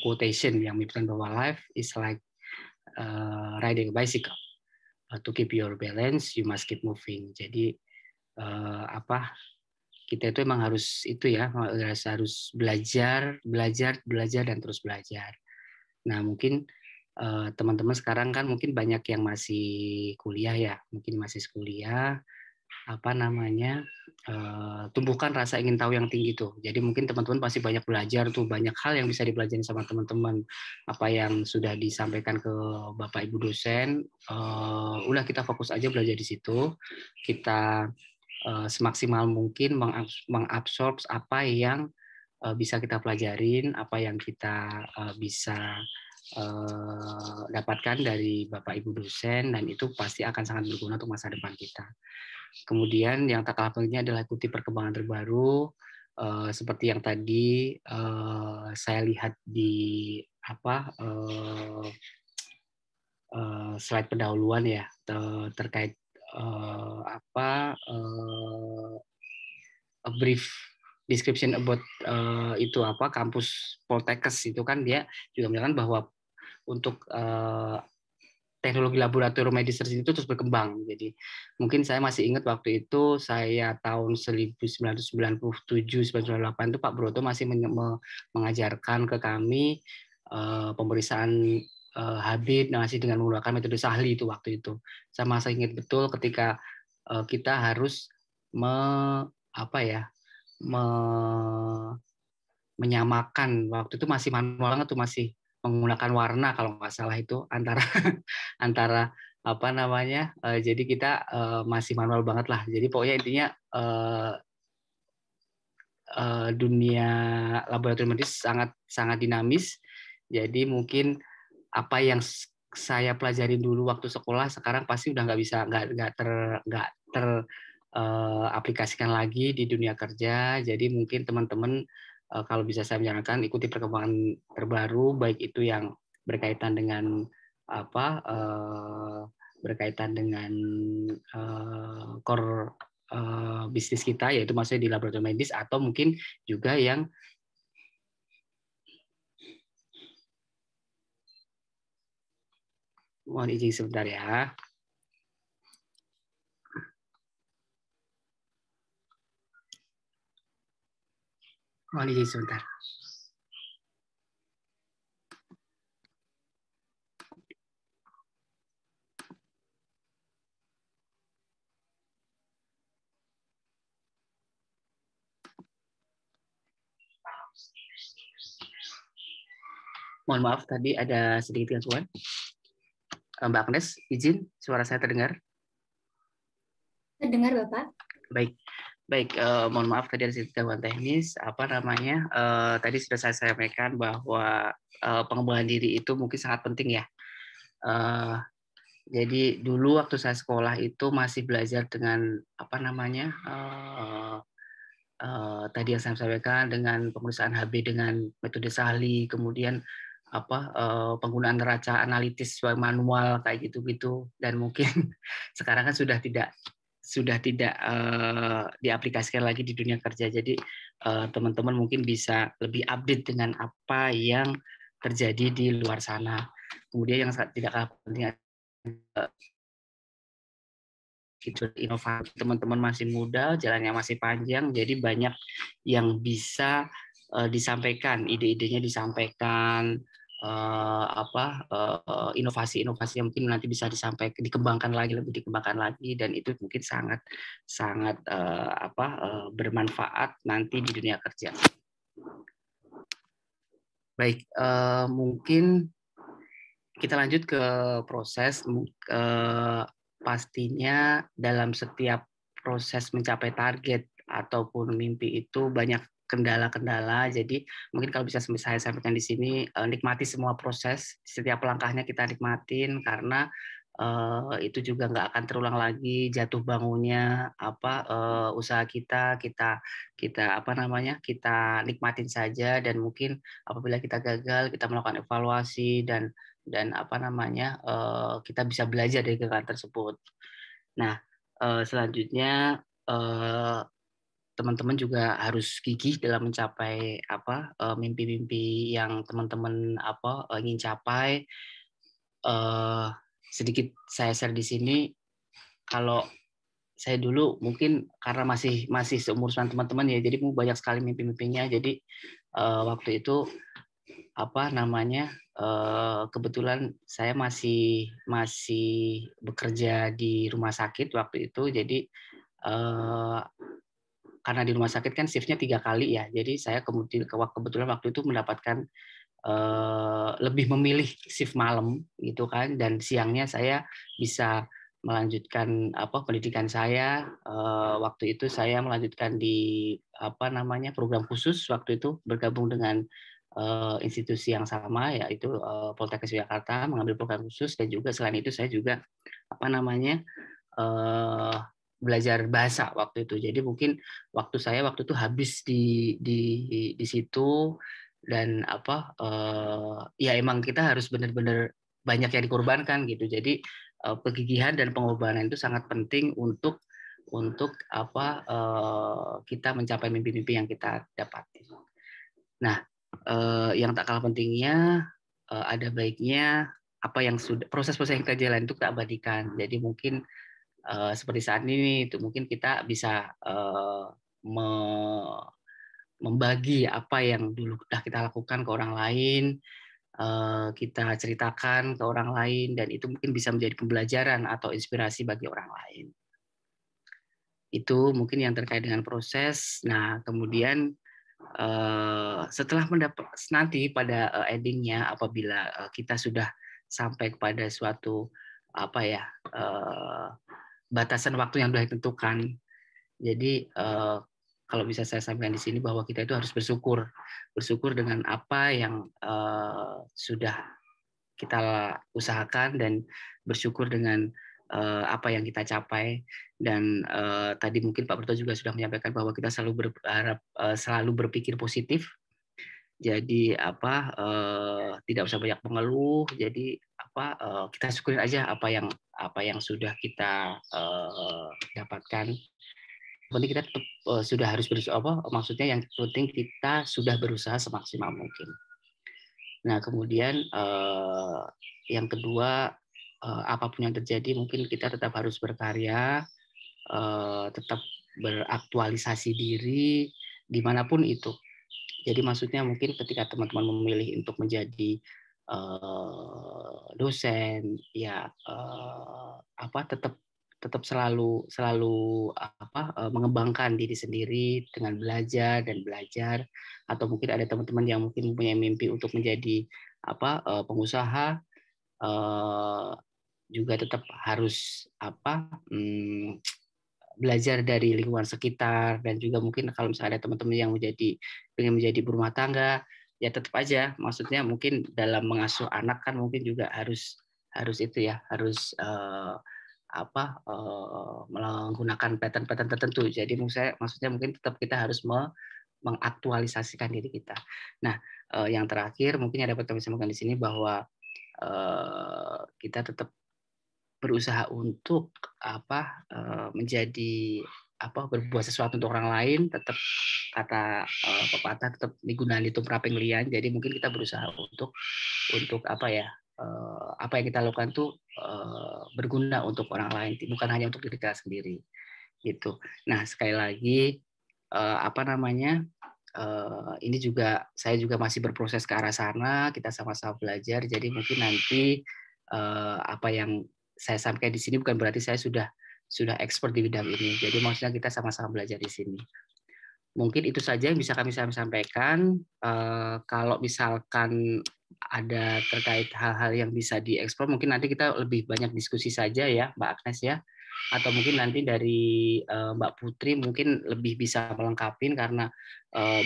quotation yang menyebutkan bahwa life is like riding a bicycle. To keep your balance, you must keep moving. Jadi kita itu emang harus itu ya, harus belajar dan terus belajar. Nah, mungkin teman-teman sekarang kan mungkin banyak yang masih kuliah ya, mungkin masih kuliah, tumbuhkan rasa ingin tahu yang tinggi tuh. Jadi mungkin teman-teman pasti banyak belajar tuh, banyak hal yang bisa dipelajari sama teman-teman. Apa yang sudah disampaikan ke Bapak Ibu dosen, udah kita fokus aja belajar di situ. Kita semaksimal mungkin mengabsorb apa yang bisa kita pelajarin, apa yang kita bisa dapatkan dari Bapak Ibu dosen, dan itu pasti akan sangat berguna untuk masa depan kita. Kemudian yang tak kalah pentingnya adalah ikuti perkembangan terbaru, seperti yang tadi saya lihat di slide pendahuluan ya, terkait a brief description about kampus Poltekkes itu kan dia juga menyatakan bahwa untuk teknologi laboratorium medis itu terus berkembang. Jadi mungkin saya masih ingat waktu itu saya tahun 1997-1998 itu Pak Broto masih mengajarkan ke kami pemeriksaan HB dengan menggunakan metode Sahli itu waktu itu. Saya masih ingat betul ketika kita harus menyamakan, waktu itu masih manual banget tuh, masih menggunakan warna kalau nggak salah itu antara jadi kita masih manual banget lah. Jadi pokoknya intinya dunia laboratorium medis sangat dinamis. Jadi mungkin apa yang saya pelajari dulu waktu sekolah sekarang pasti udah nggak aplikasikan lagi di dunia kerja. Jadi mungkin teman-teman kalau bisa saya menyarankan ikuti perkembangan terbaru, baik itu yang berkaitan dengan core bisnis kita, yaitu maksudnya di laboratorium medis, atau mungkin juga yang mohon izin sebentar ya. Mohon izin sebentar. Mohon maaf tadi ada sedikit gangguan. Mbak Agnes, izin suara saya terdengar? Terdengar, Bapak. Baik, mohon maaf tadi ada sedikit gangguan teknis. Tadi sudah saya sampaikan bahwa pengembangan diri itu mungkin sangat penting ya. Jadi dulu waktu saya sekolah itu masih belajar dengan tadi yang saya sampaikan dengan pemeriksaan HB dengan metode Sahli, kemudian penggunaan neraca analitis manual kayak gitu-gitu, dan mungkin sekarang kan sudah tidak diaplikasikan lagi di dunia kerja. Jadi teman-teman mungkin bisa lebih update dengan apa yang terjadi di luar sana. Kemudian yang tidak kalah penting, inovasi, teman-teman masih muda, jalannya masih panjang, jadi banyak yang bisa disampaikan, ide-idenya disampaikan, inovasi-inovasi yang mungkin nanti bisa dikembangkan lagi, dan itu mungkin sangat bermanfaat nanti di dunia kerja. Baik, mungkin kita lanjut ke proses. Pastinya dalam setiap proses mencapai target ataupun mimpi itu banyak kendala-kendala. Jadi mungkin kalau bisa saya sampaikan di sini, nikmati semua proses, setiap langkahnya kita nikmatin, karena itu juga nggak akan terulang lagi jatuh bangunnya usaha kita nikmatin saja, dan mungkin apabila kita gagal kita melakukan evaluasi dan kita bisa belajar dari kegagalan tersebut. Nah, selanjutnya teman-teman juga harus gigih dalam mencapai mimpi-mimpi yang teman-teman ingin capai. Sedikit saya share di sini, kalau saya dulu mungkin karena masih seumuran teman-teman ya, jadi banyak sekali mimpi-mimpinya. Jadi waktu itu kebetulan saya masih bekerja di rumah sakit waktu itu. Jadi karena di rumah sakit kan shiftnya 3 kali ya, jadi saya kebetulan waktu itu mendapatkan lebih memilih shift malam gitu kan, dan siangnya saya bisa melanjutkan pendidikan saya. Waktu itu saya melanjutkan di program khusus, waktu itu bergabung dengan institusi yang sama, yaitu Poltekkes Jakarta, mengambil program khusus. Dan juga selain itu saya juga belajar bahasa waktu itu. Jadi mungkin waktu itu habis di situ. Dan ya emang kita harus benar-benar banyak yang dikorbankan gitu. Jadi kegigihan dan pengorbanan itu sangat penting untuk kita mencapai mimpi-mimpi yang kita dapati. Nah, yang tak kalah pentingnya, ada baiknya apa yang sudah proses-proses yang kita jalani itu kita abadikan. Jadi mungkin seperti saat ini itu mungkin kita bisa membagi apa yang dulu sudah kita lakukan ke orang lain, kita ceritakan ke orang lain, dan itu mungkin bisa menjadi pembelajaran atau inspirasi bagi orang lain. Itu mungkin yang terkait dengan proses. Nah, kemudian setelah nanti pada endingnya, apabila kita sudah sampai kepada suatu batasan waktu yang sudah ditentukan, jadi kalau bisa saya sampaikan di sini bahwa kita itu harus bersyukur dengan apa yang sudah kita usahakan, dan bersyukur dengan apa yang kita capai. Dan tadi mungkin Pak Berto juga sudah menyampaikan bahwa kita selalu berpikir positif. Jadi tidak usah banyak mengeluh. Jadi kita syukurin aja apa yang sudah kita dapatkan. Penting kita tetap sudah harus maksudnya yang penting kita sudah berusaha semaksimal mungkin. Nah, kemudian yang kedua, apapun yang terjadi mungkin kita tetap harus berkarya, tetap beraktualisasi diri dimanapun itu. Jadi maksudnya mungkin ketika teman-teman memilih untuk menjadi dosen, ya tetap selalu mengembangkan diri sendiri dengan belajar, atau mungkin ada teman-teman yang mungkin mempunyai mimpi untuk menjadi pengusaha, juga tetap harus belajar dari lingkungan sekitar. Dan juga mungkin kalau misalnya ada teman-teman yang ingin menjadi berumah tangga, ya tetap aja, maksudnya mungkin dalam mengasuh anak kan mungkin juga harus itu ya, harus menggunakan pattern tertentu. Jadi maksudnya mungkin tetap kita harus mengaktualisasikan diri kita. Nah, yang terakhir mungkin yang dapat kami sampaikan di sini bahwa kita tetap berusaha untuk menjadi berbuat sesuatu untuk orang lain. Tetap kata pepatah, tetap digunakan itu meraping lian. Jadi mungkin kita berusaha untuk apa yang kita lakukan tuh berguna untuk orang lain, bukan hanya untuk diri kita sendiri gitu. Nah, sekali lagi ini juga saya juga masih berproses ke arah sana, kita sama-sama belajar. Jadi mungkin nanti apa yang saya sampaikan di sini bukan berarti saya sudah expert di bidang ini. Jadi maksudnya kita sama-sama belajar di sini. Mungkin itu saja yang bisa kami sampaikan. Kalau misalkan ada terkait hal-hal yang bisa dieksplor, mungkin nanti kita lebih banyak diskusi saja ya, Mbak Agnes ya. Atau mungkin nanti dari Mbak Putri mungkin lebih bisa melengkapi, karena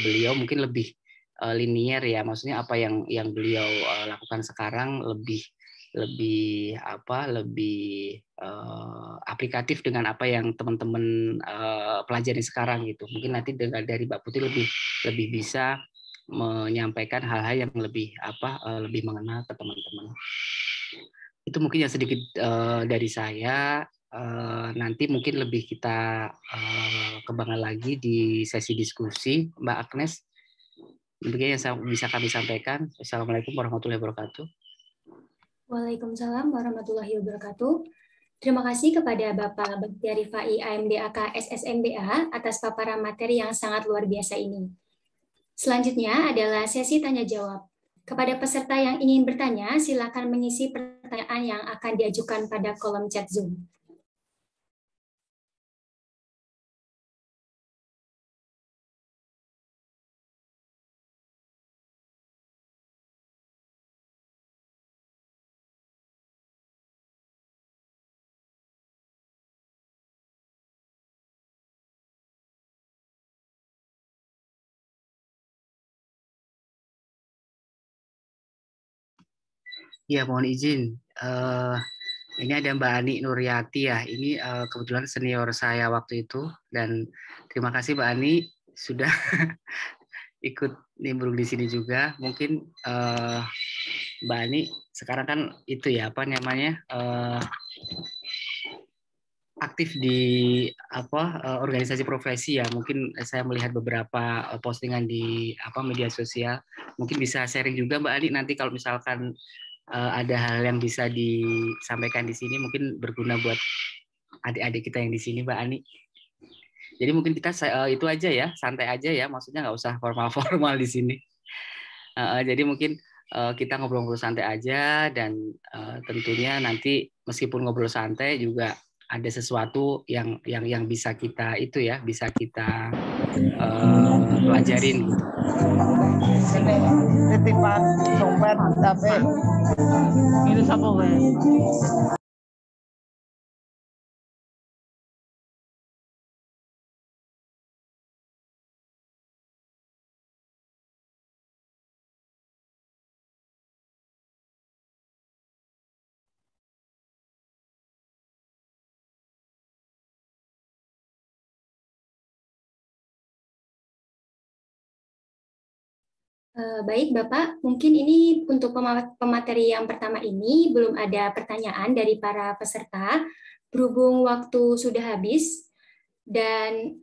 beliau mungkin lebih linier ya, maksudnya apa yang beliau lakukan sekarang lebih aplikatif dengan apa yang teman-teman pelajari sekarang gitu. Mungkin nanti dari Mbak Putri lebih bisa menyampaikan hal-hal yang lebih mengenal ke teman-teman. Itu mungkin yang sedikit dari saya. Nanti mungkin lebih kita kembangkan lagi di sesi diskusi. Mbak Agnes, mungkin yang bisa kami sampaikan. Assalamualaikum warahmatullahi wabarakatuh. Waalaikumsalam warahmatullahi wabarakatuh. Terima kasih kepada Bapak Baktiar Rifai AMDAK SSMBA atas paparan materi yang sangat luar biasa ini. Selanjutnya adalah sesi tanya jawab. Kepada peserta yang ingin bertanya, silakan mengisi pertanyaan yang akan diajukan pada kolom chat Zoom. Ya, mohon izin. Ini ada Mbak Ani Nuryati ya. Ini kebetulan senior saya waktu itu. Dan terima kasih Mbak Ani sudah ikut nimbrung di sini juga. Mungkin Mbak Ani sekarang kan itu ya, apa namanya, aktif di organisasi profesi ya. Mungkin saya melihat beberapa postingan di media sosial. Mungkin bisa sharing juga Mbak Ani nanti kalau misalkan ada hal yang bisa disampaikan di sini, mungkin berguna buat adik-adik kita yang di sini, Mbak Ani. Jadi mungkin kita itu aja ya, santai aja ya, maksudnya nggak usah formal-formal di sini. Jadi mungkin kita ngobrol-ngobrol santai aja, dan tentunya nanti meskipun ngobrol santai juga ada sesuatu yang bisa kita bisa kita pelajarin gitu. Titipan dompet tapi itu siapa gue? Baik, Bapak. Mungkin ini untuk pemateri yang pertama ini belum ada pertanyaan dari para peserta. Berhubung waktu sudah habis, dan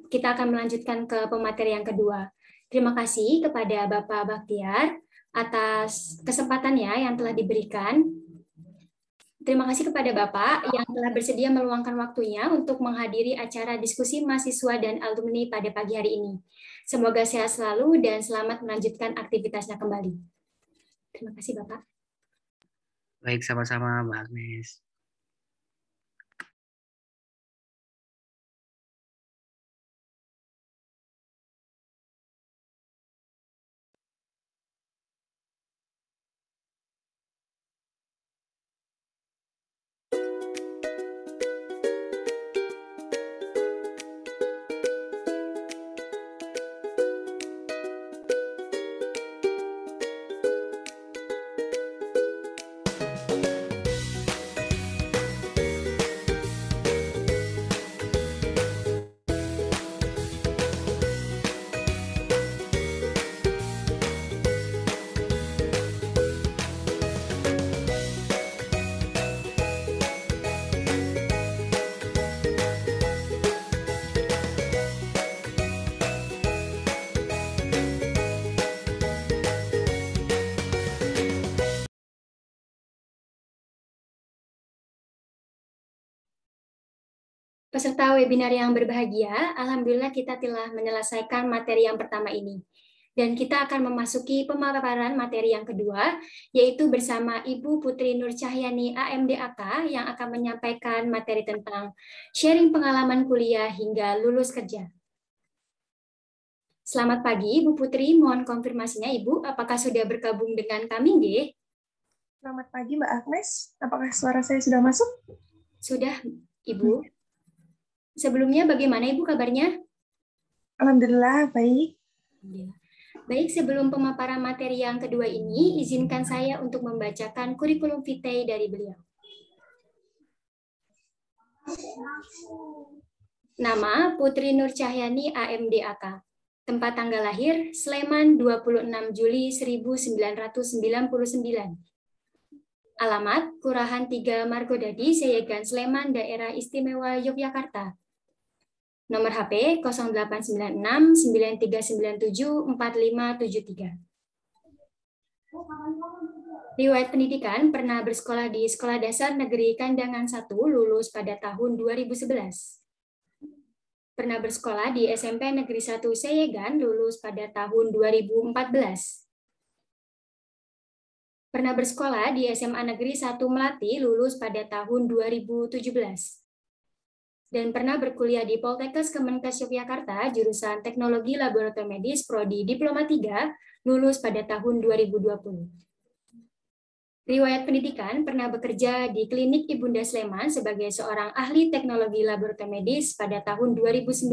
kita akan melanjutkan ke pemateri yang kedua. Terima kasih kepada Bapak Baktiar atas kesempatannya yang telah diberikan. Terima kasih kepada Bapak yang telah bersedia meluangkan waktunya untuk menghadiri acara diskusi mahasiswa dan alumni pada pagi hari ini. Semoga sehat selalu dan selamat melanjutkan aktivitasnya kembali. Terima kasih, Bapak. Baik, sama-sama, Mbak Agnes. Peserta webinar yang berbahagia, alhamdulillah kita telah menyelesaikan materi yang pertama ini. Dan kita akan memasuki pemaparan materi yang kedua, yaitu bersama Ibu Putri Nur Cahyani AMDAK yang akan menyampaikan materi tentang sharing pengalaman kuliah hingga lulus kerja. Selamat pagi, Ibu Putri. Mohon konfirmasinya, Ibu, apakah sudah bergabung dengan kami, nggih? Selamat pagi, Mbak Agnes. Apakah suara saya sudah masuk? Sudah, Ibu. Sebelumnya bagaimana Ibu kabarnya? Alhamdulillah, baik. Baik, sebelum pemaparan materi yang kedua ini, izinkan saya untuk membacakan kurikulum vitae dari beliau. Nama, Putri Nur Cahyani AMDAK. Tempat tanggal lahir, Sleman 26 Juli 1999. Alamat, Kelurahan 3 Margodadi, Seyegan, Sleman, Daerah Istimewa Yogyakarta. Nomor HP 0896 9397 4573. Riwayat pendidikan pernah bersekolah di Sekolah Dasar Negeri Kandangan 1, lulus pada tahun 2011. Pernah bersekolah di SMP Negeri 1 Seyegan, lulus pada tahun 2014. Pernah bersekolah di SMA Negeri 1 Melati, lulus pada tahun 2017. Dan pernah berkuliah di Poltekkes Kemenkes Yogyakarta, jurusan Teknologi Laboratorium Medis, Prodi Diploma 3, lulus pada tahun 2020. Riwayat pendidikan pernah bekerja di Klinik Ibunda Sleman sebagai seorang ahli teknologi laboratorium medis pada tahun 2019.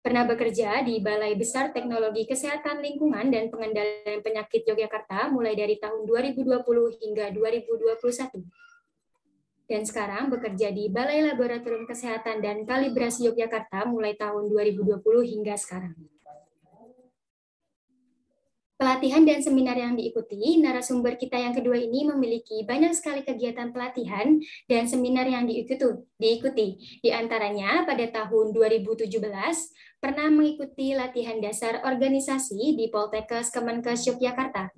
Pernah bekerja di Balai Besar Teknologi Kesehatan Lingkungan dan Pengendalian Penyakit Yogyakarta mulai dari tahun 2020 hingga 2021. Dan sekarang bekerja di Balai Laboratorium Kesehatan dan Kalibrasi Yogyakarta mulai tahun 2020 hingga sekarang. Pelatihan dan seminar yang diikuti, narasumber kita yang kedua ini memiliki banyak sekali kegiatan pelatihan dan seminar yang diikuti. Di antaranya pada tahun 2017 pernah mengikuti latihan dasar organisasi di Poltekkes Kemenkes Yogyakarta.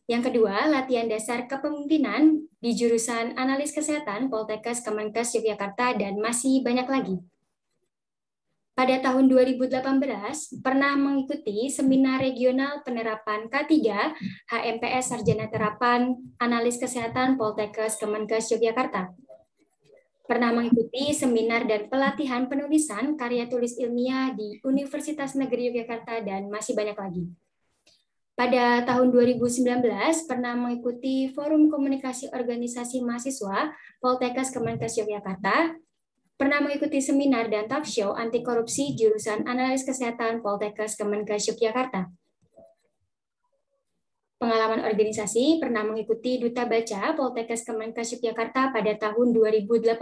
Yang kedua, latihan dasar kepemimpinan di jurusan Analis Kesehatan Poltekkes Kemenkes Yogyakarta dan masih banyak lagi. Pada tahun 2018, pernah mengikuti Seminar Regional Penerapan K3 HMPS Sarjana Terapan Analis Kesehatan Poltekkes Kemenkes Yogyakarta. Pernah mengikuti seminar dan pelatihan penulisan karya tulis ilmiah di Universitas Negeri Yogyakarta dan masih banyak lagi. Pada tahun 2019, pernah mengikuti Forum Komunikasi Organisasi Mahasiswa Poltekkes Kemenkes Yogyakarta, pernah mengikuti seminar dan talk show anti korupsi jurusan Analis Kesehatan Poltekkes Kemenkes Yogyakarta. Pengalaman organisasi pernah mengikuti Duta Baca Poltekkes Kemenkes Yogyakarta pada tahun 2018.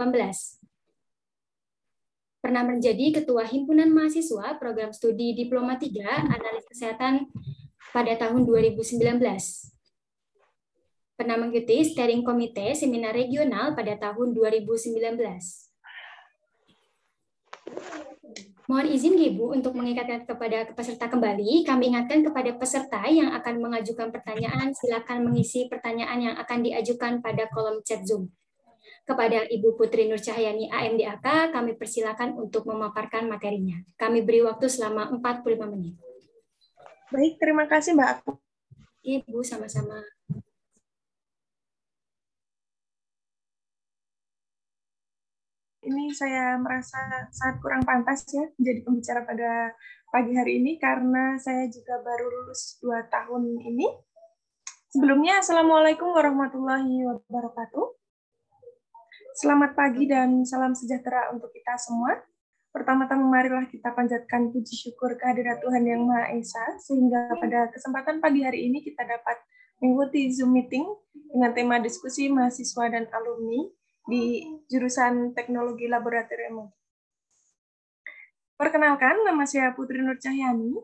Pernah menjadi Ketua Himpunan Mahasiswa Program Studi Diploma 3 Analis Kesehatan pada tahun 2019. Pernah mengikuti Steering Komite Seminar Regional pada tahun 2019. Mohon izin Ibu untuk mengingatkan kepada peserta kembali, kami ingatkan kepada peserta yang akan mengajukan pertanyaan, silakan mengisi pertanyaan yang akan diajukan pada kolom chat Zoom. Kepada Ibu Putri Nur Cahyani AMDAK, kami persilakan untuk memaparkan materinya. Kami beri waktu selama 45 menit. Baik, terima kasih Mbak. Ibu, sama-sama. Ini saya merasa sangat kurang pantas ya menjadi pembicara pada pagi hari ini karena saya juga baru lulus 2 tahun ini. Sebelumnya, Assalamualaikum warahmatullahi wabarakatuh. Selamat pagi dan salam sejahtera untuk kita semua. Pertama-tama marilah kita panjatkan puji syukur kehadirat Tuhan Yang Maha Esa, sehingga pada kesempatan pagi hari ini kita dapat mengikuti Zoom meeting dengan tema diskusi mahasiswa dan alumni di jurusan Teknologi Laboratorium. Perkenalkan, nama saya Putri Nur Cahyani.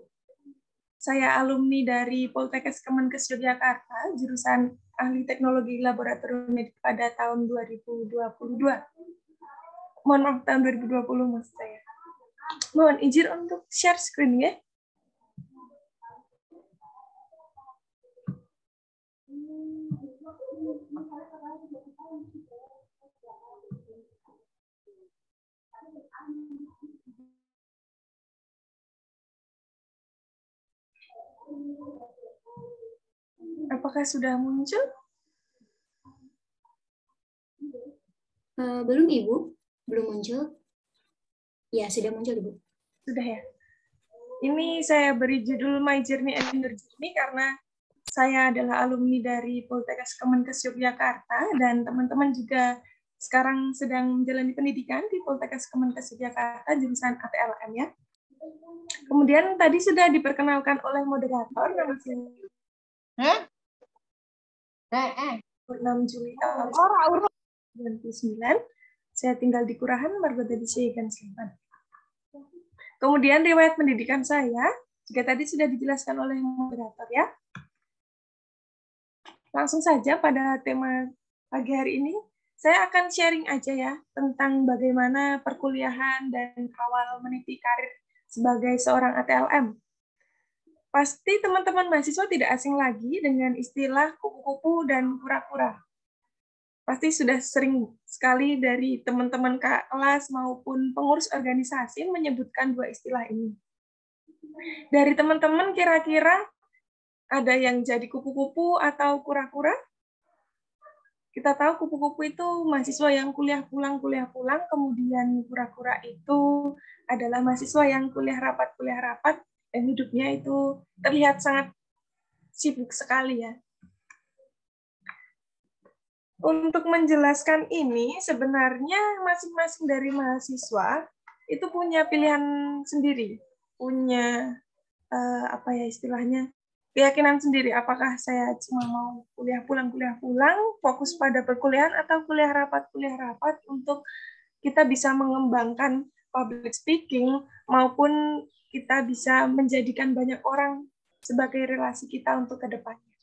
Saya alumni dari Poltekkes Kemenkes Yogyakarta, jurusan Ahli Teknologi Laboratorium Medik pada tahun 2022. Mohon maaf, tahun 2020 maksud saya. Mohon izin untuk share screen ya. Apakah sudah muncul? Belum Ibu, belum muncul. Ya, sudah muncul Ibu. Sudah ya. Ini saya beri judul My Journey and Your Journey karena saya adalah alumni dari Poltekkes Kemenkes Yogyakarta dan teman-teman juga sekarang sedang menjalani pendidikan di Poltekkes Kemenkes Yogyakarta jurusan ATLM ya. Kemudian tadi sudah diperkenalkan oleh moderator nama saya 6 Juli tahun 1999. Saya tinggal di Kurahan, Margota di Seyegan, Sleman. Kemudian riwayat pendidikan saya juga tadi sudah dijelaskan oleh moderator ya. Langsung saja pada tema pagi hari ini, saya akan sharing aja ya tentang bagaimana perkuliahan dan awal meniti karir sebagai seorang ATLM. Pasti teman-teman mahasiswa tidak asing lagi dengan istilah kupu-kupu dan kura-kura. Pasti sudah sering sekali dari teman-teman kelas maupun pengurus organisasi menyebutkan dua istilah ini. Dari teman-teman kira-kira ada yang jadi kupu-kupu atau kura-kura? Kita tahu kupu-kupu itu mahasiswa yang kuliah pulang, kemudian kura-kura itu adalah mahasiswa yang kuliah rapat, dan hidupnya itu terlihat sangat sibuk sekali ya. Untuk menjelaskan ini, sebenarnya masing-masing dari mahasiswa itu punya pilihan sendiri, punya apa ya istilahnya, keyakinan sendiri. Apakah saya cuma mau kuliah pulang, fokus pada perkuliahan, atau kuliah rapat untuk kita bisa mengembangkan public speaking maupun kita bisa menjadikan banyak orang sebagai relasi kita untuk ke depannya.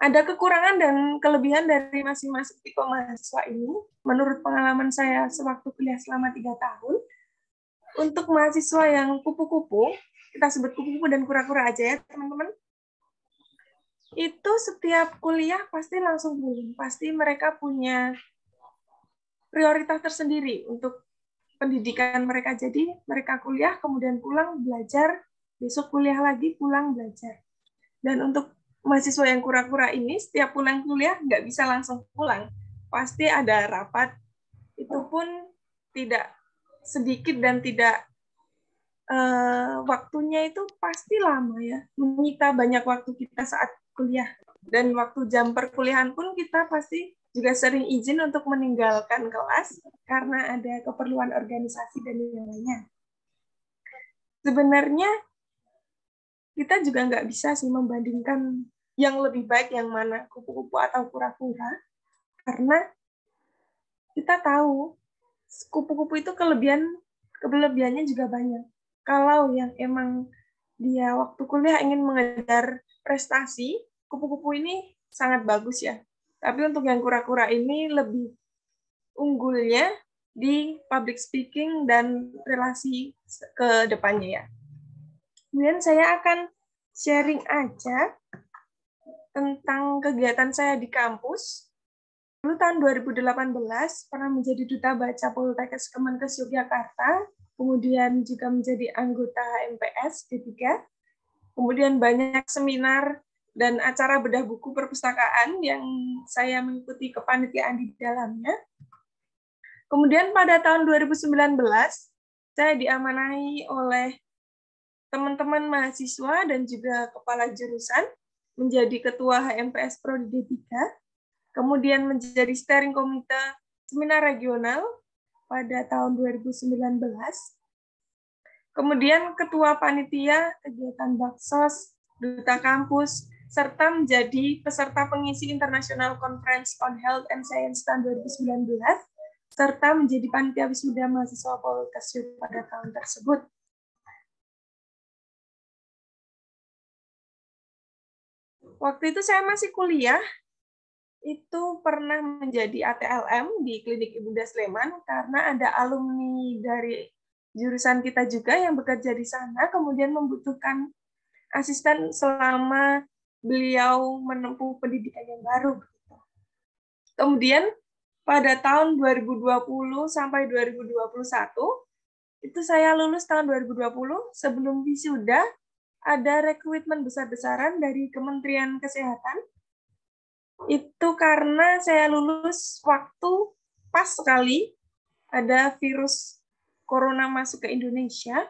Ada kekurangan dan kelebihan dari masing-masing tipe mahasiswa ini. Menurut pengalaman saya sewaktu kuliah selama 3 tahun, untuk mahasiswa yang kupu-kupu, kita sebut kupu-kupu dan kura-kura aja ya teman-teman, itu setiap kuliah pasti langsung pulang. Pasti mereka punya prioritas tersendiri untuk pendidikan mereka. Jadi mereka kuliah, kemudian pulang belajar, besok kuliah lagi, pulang belajar. Dan untuk mahasiswa yang kura-kura ini, setiap pulang kuliah nggak bisa langsung pulang. Pasti ada rapat, itu pun tidak sedikit dan tidak waktunya itu pasti lama ya. Menyita banyak waktu kita saat kuliah. Dan waktu jam perkuliahan pun kita pasti juga sering izin untuk meninggalkan kelas karena ada keperluan organisasi dan yang lainnya. Sebenarnya kita juga nggak bisa sih membandingkan yang lebih baik yang mana, kupu-kupu atau kura-kura, karena kita tahu kupu-kupu itu kelebihannya juga banyak. Kalau yang emang dia waktu kuliah ingin mengejar prestasi, kupu-kupu ini sangat bagus ya. Tapi untuk yang kura-kura ini lebih unggulnya di public speaking dan relasi ke depannya ya. Kemudian saya akan sharing aja tentang kegiatan saya di kampus. Dulu tahun 2018 pernah menjadi duta baca Poltekkes Kemenkes Yogyakarta, kemudian juga menjadi anggota MPS D3, kemudian banyak seminar dan acara bedah buku perpustakaan yang saya mengikuti kepanitiaan di dalamnya. Kemudian pada tahun 2019, saya diamanahi oleh teman-teman mahasiswa dan juga kepala jurusan menjadi ketua HMPS Prodi D3, kemudian menjadi steering komite seminar regional pada tahun 2019, kemudian ketua panitia kegiatan Baksos, duta kampus, serta menjadi peserta pengisi International Conference on Health and Science tahun 2019, serta menjadi panitia wisuda mahasiswa Poltekkes pada tahun tersebut. Waktu itu saya masih kuliah, itu pernah menjadi ATLM di Klinik Ibunda Sleman karena ada alumni dari jurusan kita juga yang bekerja di sana, kemudian membutuhkan asisten selama beliau menempuh pendidikan yang baru. Kemudian pada tahun 2020 sampai 2021, itu saya lulus tahun 2020, sebelum wisuda, ada rekrutmen besar-besaran dari Kementerian Kesehatan. Itu karena saya lulus waktu pas sekali ada virus corona masuk ke Indonesia.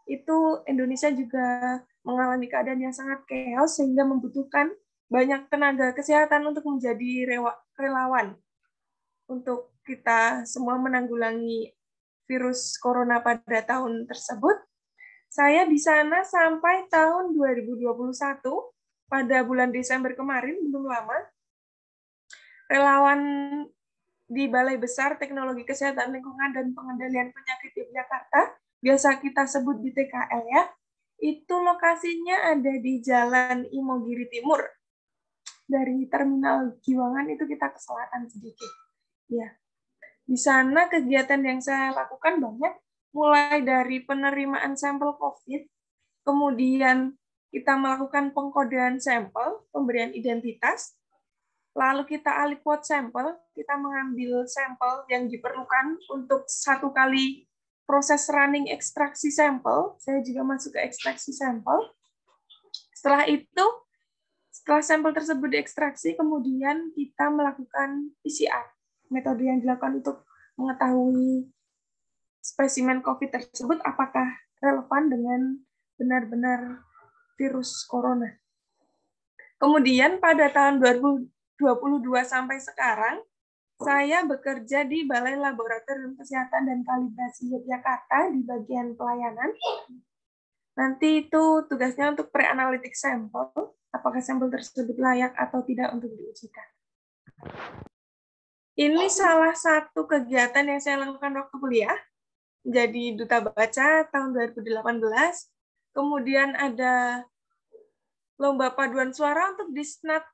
Itu Indonesia juga mengalami keadaan yang sangat chaos sehingga membutuhkan banyak tenaga kesehatan untuk menjadi relawan untuk kita semua menanggulangi virus corona pada tahun tersebut. Saya di sana sampai tahun 2021, pada bulan Desember kemarin, belum lama, relawan di Balai Besar Teknologi Kesehatan Lingkungan dan Pengendalian Penyakit Yogyakarta, biasa kita sebut BTKL ya, itu lokasinya ada di Jalan Imogiri Timur. Dari Terminal Giwangan itu kita ke selatan sedikit. Ya. Di sana kegiatan yang saya lakukan banyak, mulai dari penerimaan sampel COVID, kemudian kita melakukan pengkodean sampel, pemberian identitas, lalu kita aliquot sampel, kita mengambil sampel yang diperlukan untuk 1 kali proses running ekstraksi sampel. Saya juga masuk ke ekstraksi sampel. Setelah itu, setelah sampel tersebut diekstraksi, kemudian kita melakukan PCR, metode yang dilakukan untuk mengetahui spesimen COVID tersebut apakah relevan dengan benar-benar virus corona. Kemudian pada tahun 2022 sampai sekarang, saya bekerja di Balai Laboratorium Kesehatan dan Kalibrasi Yogyakarta di bagian pelayanan. Nanti itu tugasnya untuk pre-analitik sampel, apakah sampel tersebut layak atau tidak untuk diujikan. Ini salah satu kegiatan yang saya lakukan waktu kuliah, jadi duta baca tahun 2018. Kemudian ada lomba paduan suara untuk Disnat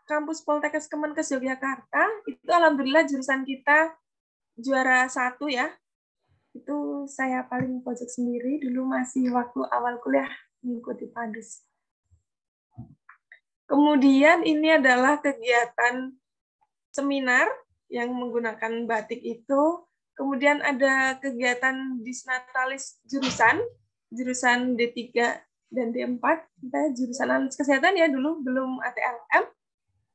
Kampus Poltekkes Kemenkes Yogyakarta. Itu alhamdulillah jurusan kita juara 1 ya. Itu saya paling pojok sendiri, dulu masih waktu awal kuliah mengikuti padus. Kemudian ini adalah kegiatan seminar yang menggunakan batik itu. Kemudian ada kegiatan disnatalis jurusan D3 dan D4. Kita jurusan analis kesehatan ya dulu, belum ATLM.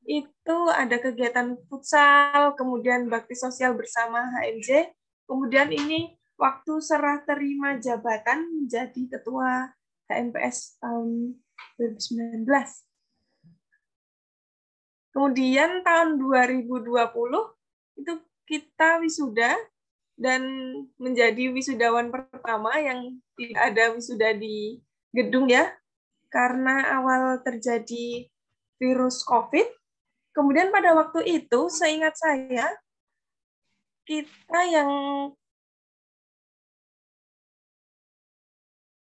Itu ada kegiatan futsal, kemudian bakti sosial bersama HMJ. Kemudian ini waktu serah terima jabatan menjadi ketua HMPS tahun 2019. Kemudian tahun 2020 itu kita wisuda dan menjadi wisudawan pertama yang tidak ada wisuda di gedung ya, karena awal terjadi virus COVID. Kemudian pada waktu itu, seingat saya, kita yang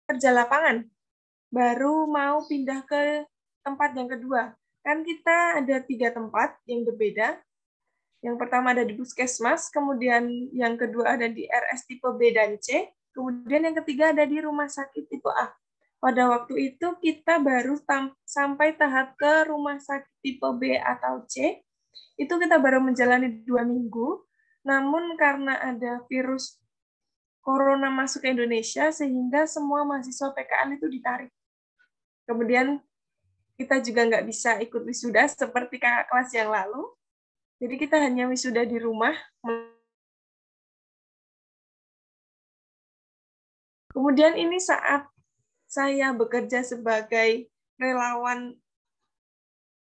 kerja lapangan baru mau pindah ke tempat yang kedua. Kan kita ada 3 tempat yang berbeda. Yang pertama ada di puskesmas, kemudian yang kedua ada di RS tipe B dan C, kemudian yang ketiga ada di rumah sakit tipe A. Pada waktu itu kita baru sampai tahap ke rumah sakit tipe B atau C, itu kita baru menjalani 2 minggu, namun karena ada virus corona masuk ke Indonesia, sehingga semua mahasiswa PKN itu ditarik. Kemudian kita juga nggak bisa ikut wisuda seperti kakak kelas yang lalu, jadi kita hanya wisuda di rumah. Kemudian ini saat saya bekerja sebagai relawan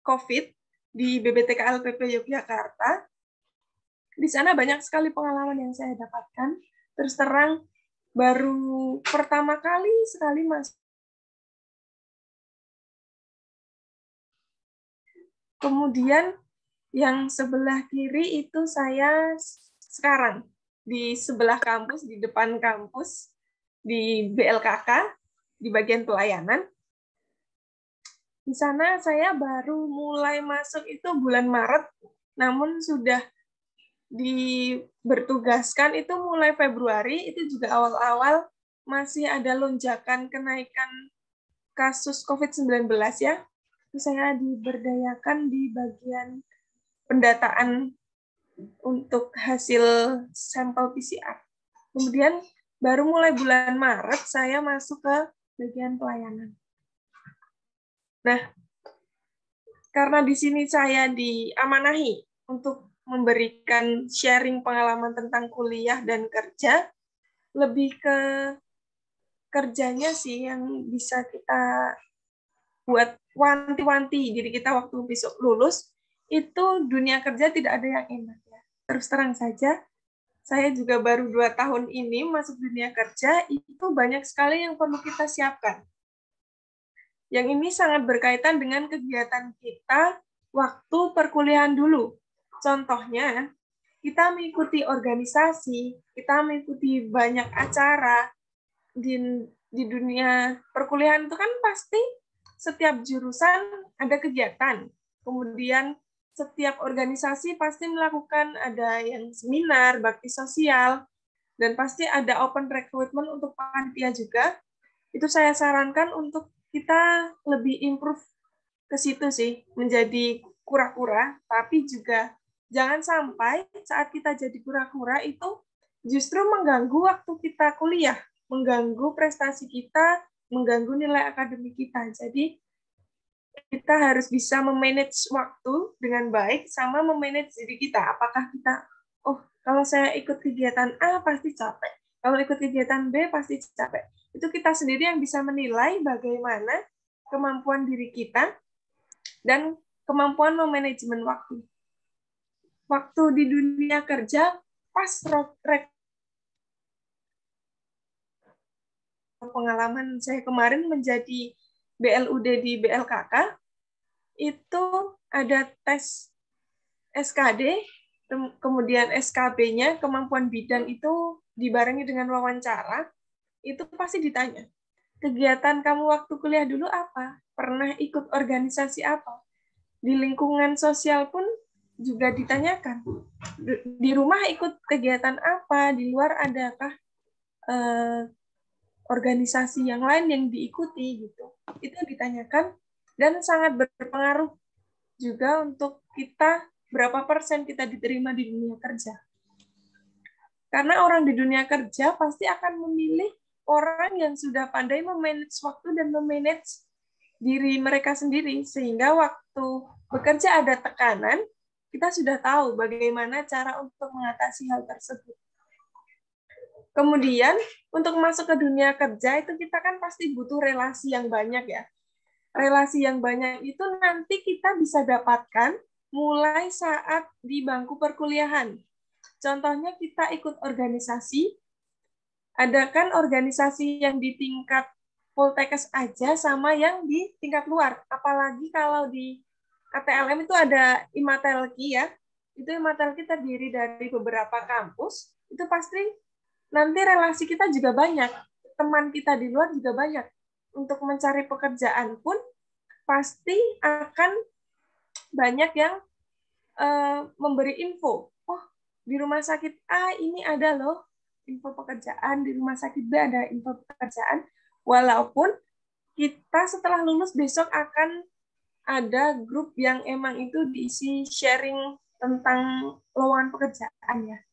COVID di BBTK LPP Yogyakarta. Di sana banyak sekali pengalaman yang saya dapatkan. Terus terang, baru pertama kali sekali masuk. Kemudian yang sebelah kiri itu saya sekarang di sebelah kampus, di depan kampus, di BLKK, di bagian pelayanan. Di sana saya baru mulai masuk itu bulan Maret, namun sudah bertugaskan itu mulai Februari, itu juga awal-awal masih ada lonjakan kenaikan kasus COVID-19 ya. Itu saya diberdayakan di bagian pendataan untuk hasil sampel PCR. Kemudian baru mulai bulan Maret saya masuk ke bagian pelayanan. Nah, karena di sini saya diamanahi untuk memberikan sharing pengalaman tentang kuliah dan kerja, lebih ke kerjanya sih yang bisa kita buat wanti-wanti diri kita waktu besok lulus. Itu dunia kerja tidak ada yang enak ya. Terus terang saja, saya juga baru 2 tahun ini masuk dunia kerja, itu banyak sekali yang perlu kita siapkan. Yang ini sangat berkaitan dengan kegiatan kita waktu perkuliahan dulu. Contohnya, kita mengikuti organisasi, kita mengikuti banyak acara di dunia perkuliahan itu kan pasti setiap jurusan ada kegiatan. Kemudian setiap organisasi pasti melakukan ada yang seminar, bakti sosial, dan pasti ada open recruitment untuk panitia juga. Itu saya sarankan untuk kita lebih improve ke situ sih, menjadi kura-kura, tapi juga jangan sampai saat kita jadi kura-kura itu justru mengganggu waktu kita kuliah, mengganggu prestasi kita, mengganggu nilai akademik kita. Jadi kita harus bisa memanage waktu dengan baik sama memanage diri kita. Apakah kita, oh kalau saya ikut kegiatan A pasti capek, kalau ikut kegiatan B pasti capek. Itu kita sendiri yang bisa menilai bagaimana kemampuan diri kita dan kemampuan memanajemen waktu. Waktu di dunia kerja pas pengalaman saya kemarin menjadi BLUD di BLKK, itu ada tes SKD, kemudian SKB-nya, kemampuan bidang itu dibarengi dengan wawancara, itu pasti ditanya, kegiatan kamu waktu kuliah dulu apa? Pernah ikut organisasi apa? Di lingkungan sosial pun juga ditanyakan, di rumah ikut kegiatan apa? Di luar adakah organisasi yang lain yang diikuti gitu. Itu ditanyakan dan sangat berpengaruh juga untuk kita berapa persen kita diterima di dunia kerja. Karena orang di dunia kerja pasti akan memilih orang yang sudah pandai memanage waktu dan memanage diri mereka sendiri, sehingga waktu bekerja ada tekanan, kita sudah tahu bagaimana cara untuk mengatasi hal tersebut. Kemudian, untuk masuk ke dunia kerja itu kita kan pasti butuh relasi yang banyak ya. Relasi yang banyak itu nanti kita bisa dapatkan mulai saat di bangku perkuliahan. Contohnya kita ikut organisasi, ada kan organisasi yang di tingkat Poltekkes aja sama yang di tingkat luar. Apalagi kalau di KTLM itu ada Imatelki ya. Itu Imatelki terdiri dari beberapa kampus. Itu pasti nanti relasi kita juga banyak, teman kita di luar juga banyak. Untuk mencari pekerjaan pun pasti akan banyak yang memberi info. Oh, di rumah sakit A ini ada loh info pekerjaan, di rumah sakit B ada info pekerjaan. Walaupun kita setelah lulus besok akan ada grup yang emang itu diisi sharing tentang lowongan pekerjaan ya.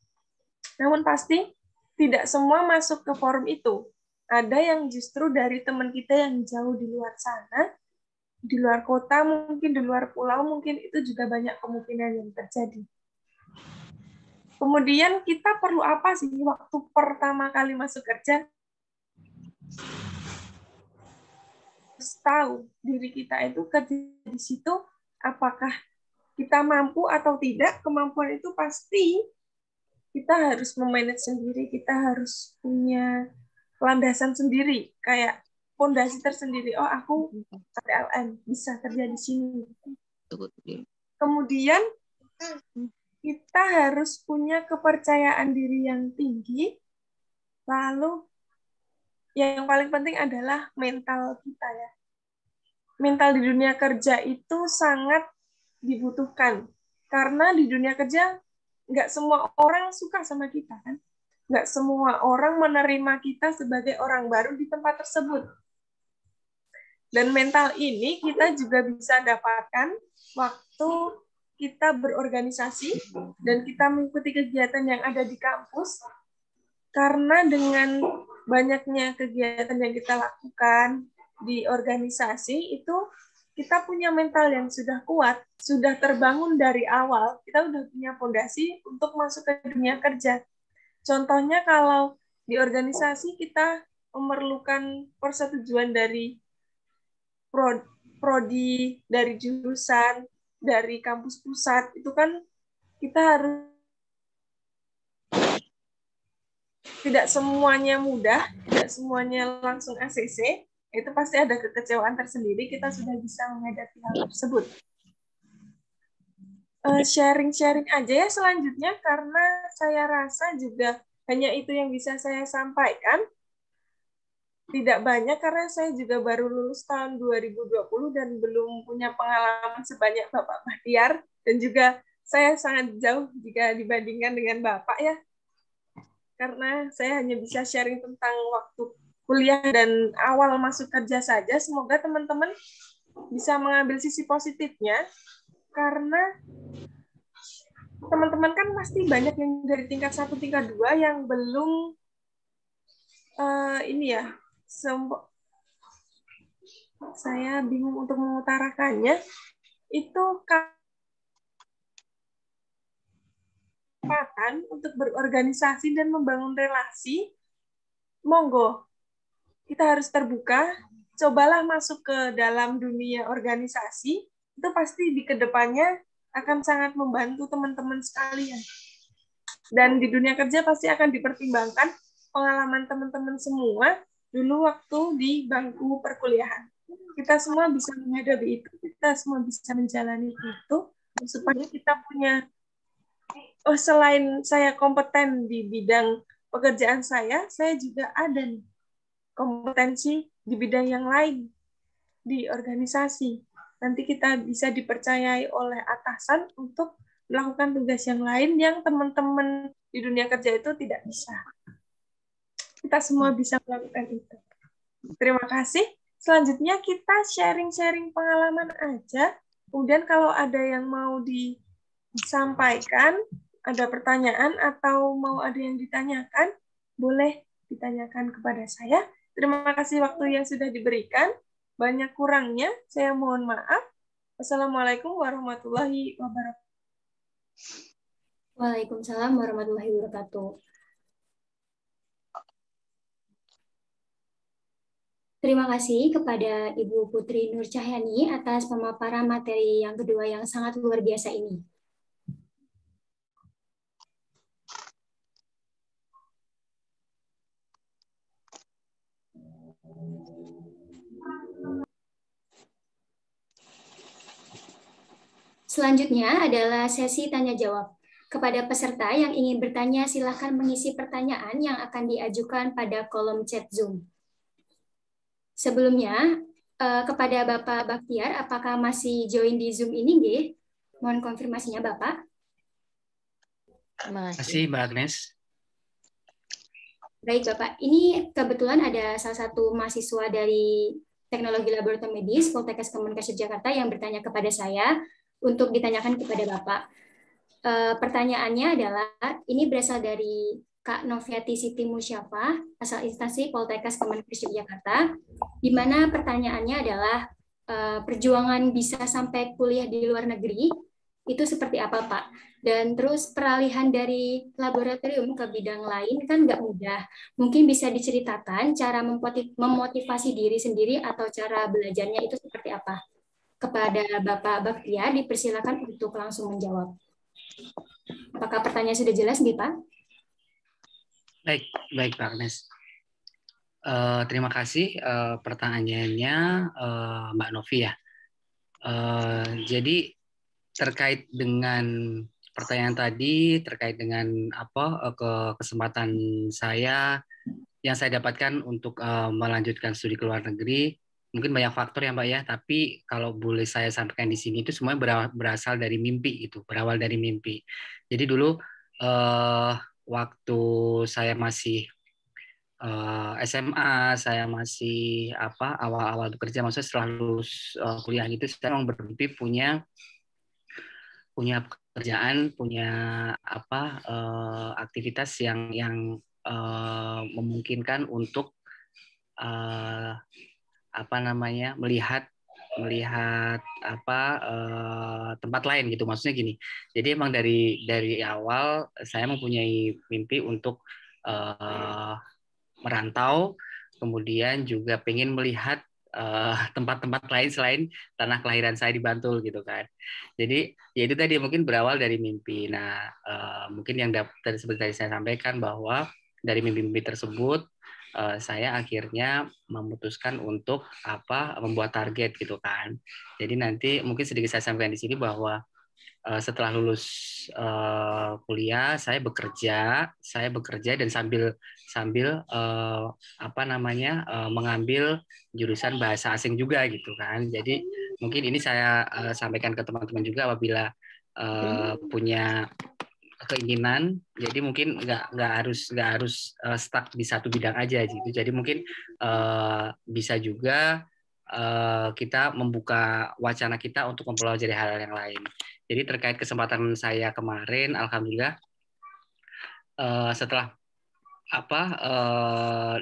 Namun pasti tidak semua masuk ke forum itu. Ada yang justru dari teman kita yang jauh di luar sana, di luar kota, mungkin di luar pulau, mungkin itu juga banyak kemungkinan yang terjadi. Kemudian kita perlu apa sih waktu pertama kali masuk kerja? Harus tahu diri kita itu kerja di situ, apakah kita mampu atau tidak. Kemampuan itu pasti kita harus memanage sendiri, kita harus punya landasan sendiri, kayak fondasi tersendiri. Oh, aku KTLM, bisa kerja di sini. Kemudian, kita harus punya kepercayaan diri yang tinggi, lalu yang paling penting adalah mental kita ya. Mental di dunia kerja itu sangat dibutuhkan, karena di dunia kerja nggak semua orang suka sama kita kan, nggak semua orang menerima kita sebagai orang baru di tempat tersebut. Dan mental ini kita juga bisa dapatkan waktu kita berorganisasi dan kita mengikuti kegiatan yang ada di kampus, karena dengan banyaknya kegiatan yang kita lakukan di organisasi itu kita punya mental yang sudah kuat, sudah terbangun dari awal, kita udah punya fondasi untuk masuk ke dunia kerja. Contohnya kalau di organisasi kita memerlukan persetujuan dari prodi, dari jurusan, dari kampus pusat, itu kan kita harus, tidak semuanya mudah, tidak semuanya langsung ACC, itu pasti ada kekecewaan tersendiri, kita sudah bisa menghadapi hal tersebut. Sharing-sharing aja ya selanjutnya, karena saya rasa juga hanya itu yang bisa saya sampaikan. Tidak banyak, karena saya juga baru lulus tahun 2020 dan belum punya pengalaman sebanyak Bapak Bahtiar, dan juga saya sangat jauh jika dibandingkan dengan Bapak ya. Karena saya hanya bisa sharing tentang waktu kuliah dan awal masuk kerja saja, semoga teman-teman bisa mengambil sisi positifnya, karena teman-teman kan pasti banyak yang dari tingkat 1, tingkat 2 yang belum ini ya, saya bingung untuk mengutarakannya, itu kesempatan untuk berorganisasi dan membangun relasi. Monggo, kita harus terbuka, cobalah masuk ke dalam dunia organisasi, itu pasti di kedepannya akan sangat membantu teman-teman sekalian. Dan di dunia kerja pasti akan dipertimbangkan pengalaman teman-teman semua dulu waktu di bangku perkuliahan. Kita semua bisa menghadapi itu, kita semua bisa menjalani itu, supaya kita punya, selain saya kompeten di bidang pekerjaan saya juga ada nih kompetensi di bidang yang lain di organisasi. Nanti kita bisa dipercayai oleh atasan untuk melakukan tugas yang lain yang teman-teman di dunia kerja itu tidak bisa. Kita semua bisa melakukan itu. Terima kasih. Selanjutnya kita sharing-sharing pengalaman aja. Kemudian kalau ada yang mau disampaikan, ada pertanyaan atau mau ada yang ditanyakan, boleh ditanyakan kepada saya. Terima kasih waktu yang sudah diberikan. Banyak kurangnya, saya mohon maaf. Wassalamualaikum warahmatullahi wabarakatuh. Waalaikumsalam warahmatullahi wabarakatuh. Terima kasih kepada Ibu Putri Nur Cahyani atas pemaparan materi yang kedua yang sangat luar biasa ini. Selanjutnya adalah sesi tanya jawab. Kepada peserta yang ingin bertanya, silakan mengisi pertanyaan yang akan diajukan pada kolom chat Zoom. Sebelumnya, kepada Bapak Baktiar, apakah masih join di Zoom ini, nggih? Mohon konfirmasinya, Bapak. Terima kasih, Mbak Agnes. Baik, Bapak. Ini kebetulan ada salah satu mahasiswa dari Teknologi Laboratorium Medis, Poltekkes Kemenkes Jakarta yang bertanya kepada saya untuk ditanyakan kepada Bapak. Pertanyaannya adalah, ini berasal dari Kak Noviati Siti Musyafah, asal instansi Poltekkes Kemenkes Jakarta, di mana pertanyaannya adalah, perjuangan bisa sampai kuliah di luar negeri, itu seperti apa, Pak? Dan terus peralihan dari laboratorium ke bidang lain kan nggak mudah. Mungkin bisa diceritakan cara memotivasi diri sendiri atau cara belajarnya itu seperti apa? Kepada Bapak Baktiar, dipersilakan untuk langsung menjawab. Apakah pertanyaan sudah jelas, nih, Pak? Baik, Pak Agnes. Terima kasih pertanyaannya, Mbak Novi ya. Jadi terkait dengan pertanyaan tadi, terkait dengan kesempatan saya yang saya dapatkan untuk melanjutkan studi ke luar negeri, mungkin banyak faktor ya Mbak ya, tapi kalau boleh saya sampaikan di sini itu semuanya berasal dari mimpi, itu berawal dari mimpi. Jadi dulu waktu saya masih SMA, saya masih awal-awal bekerja, maksudnya setelah lulus kuliah gitu, saya memang bermimpi punya pekerjaan, punya aktivitas yang memungkinkan untuk melihat tempat lain gitu, maksudnya gini. Jadi emang dari awal saya mempunyai mimpi untuk merantau, kemudian juga pengen melihat tempat-tempat lain selain tanah kelahiran saya di Bantul gitu kan. Jadi ya itu tadi mungkin berawal dari mimpi. Nah mungkin yang seperti tadi saya sampaikan bahwa dari mimpi-mimpi tersebut saya akhirnya memutuskan untuk membuat target gitu kan. Jadi nanti mungkin sedikit saya sampaikan di sini bahwa setelah lulus kuliah saya bekerja dan sambil mengambil jurusan bahasa asing juga gitu kan. Jadi mungkin ini saya sampaikan ke teman-teman juga apabila punya keinginan, jadi mungkin nggak harus stuck di satu bidang aja gitu. Jadi mungkin bisa juga kita membuka wacana kita untuk mempelajari hal yang lain. Jadi terkait kesempatan saya kemarin, alhamdulillah setelah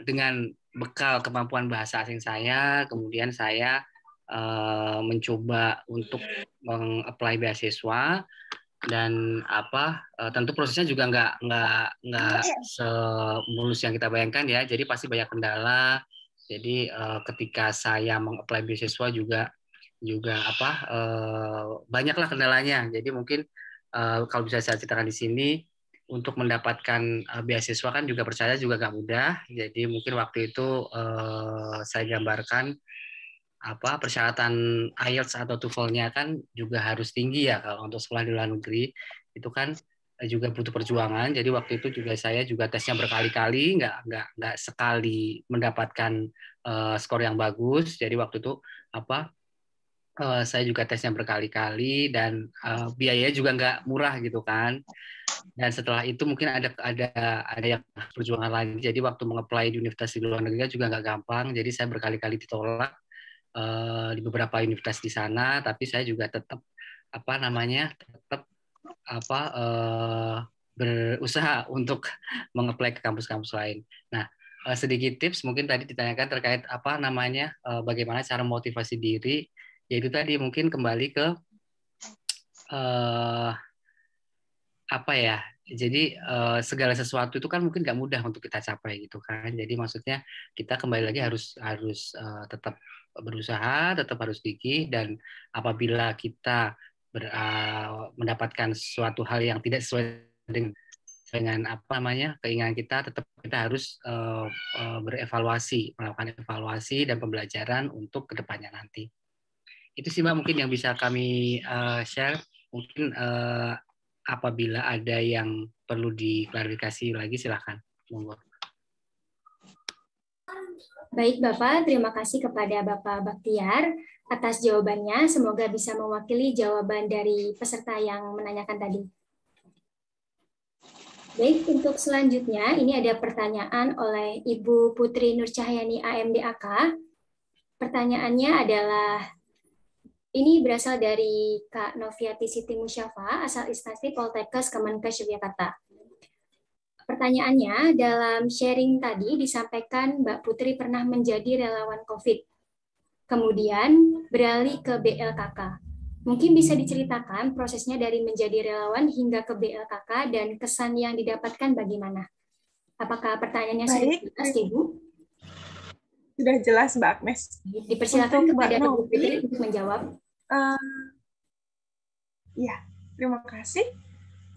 dengan bekal kemampuan bahasa asing saya, kemudian saya mencoba untuk meng-apply beasiswa. Dan tentu prosesnya juga nggak semulus yang kita bayangkan ya, jadi pasti banyak kendala. Jadi ketika saya meng-apply beasiswa juga banyaklah kendalanya. Jadi mungkin kalau bisa saya ceritakan di sini, untuk mendapatkan beasiswa kan juga percaya juga nggak mudah. Jadi mungkin waktu itu saya gambarkan persyaratan IELTS atau TOEFL-nya kan juga harus tinggi ya kalau untuk sekolah di luar negeri, itu kan juga butuh perjuangan. Jadi waktu itu juga saya juga tesnya berkali-kali, nggak sekali mendapatkan skor yang bagus. Jadi waktu itu saya juga tesnya berkali-kali dan biayanya juga nggak murah gitu kan. Dan setelah itu mungkin ada yang perjuangan lagi. Jadi waktu mengapply di universitas di luar negeri juga nggak gampang. Jadi saya berkali-kali ditolak di beberapa universitas di sana, tapi saya juga tetap berusaha untuk mengapply ke kampus-kampus lain. Nah, sedikit tips mungkin tadi ditanyakan terkait bagaimana cara motivasi diri, yaitu tadi mungkin kembali ke jadi segala sesuatu itu kan mungkin nggak mudah untuk kita capai gitu kan. Jadi maksudnya kita kembali lagi harus tetap berusaha, tetap harus gigih, dan apabila kita mendapatkan suatu hal yang tidak sesuai dengan keinginan kita, tetap kita harus melakukan evaluasi dan pembelajaran untuk kedepannya nanti. Itu sih Mbak mungkin yang bisa kami share. Mungkin apabila ada yang perlu diklarifikasi lagi, silakan. Monggo. Baik Bapak, terima kasih kepada Bapak Baktiar atas jawabannya. Semoga bisa mewakili jawaban dari peserta yang menanyakan tadi. Baik, untuk selanjutnya ini ada pertanyaan oleh Ibu Putri Nur Cahyani AMDAK. Pertanyaannya adalah, ini berasal dari Kak Noviati Siti Musyafa, asal instansi Poltekkes Kemenkes Yogyakarta. Pertanyaannya, dalam sharing tadi disampaikan Mbak Putri pernah menjadi relawan COVID, kemudian beralih ke BLKK. Mungkin bisa diceritakan prosesnya dari menjadi relawan hingga ke BLKK dan kesan yang didapatkan bagaimana? Apakah pertanyaannya sudah jelas, Ibu? Sudah jelas, Mbak Agnes. Dipersilakan kepada Ibu Putri untuk menjawab. Ya, terima kasih.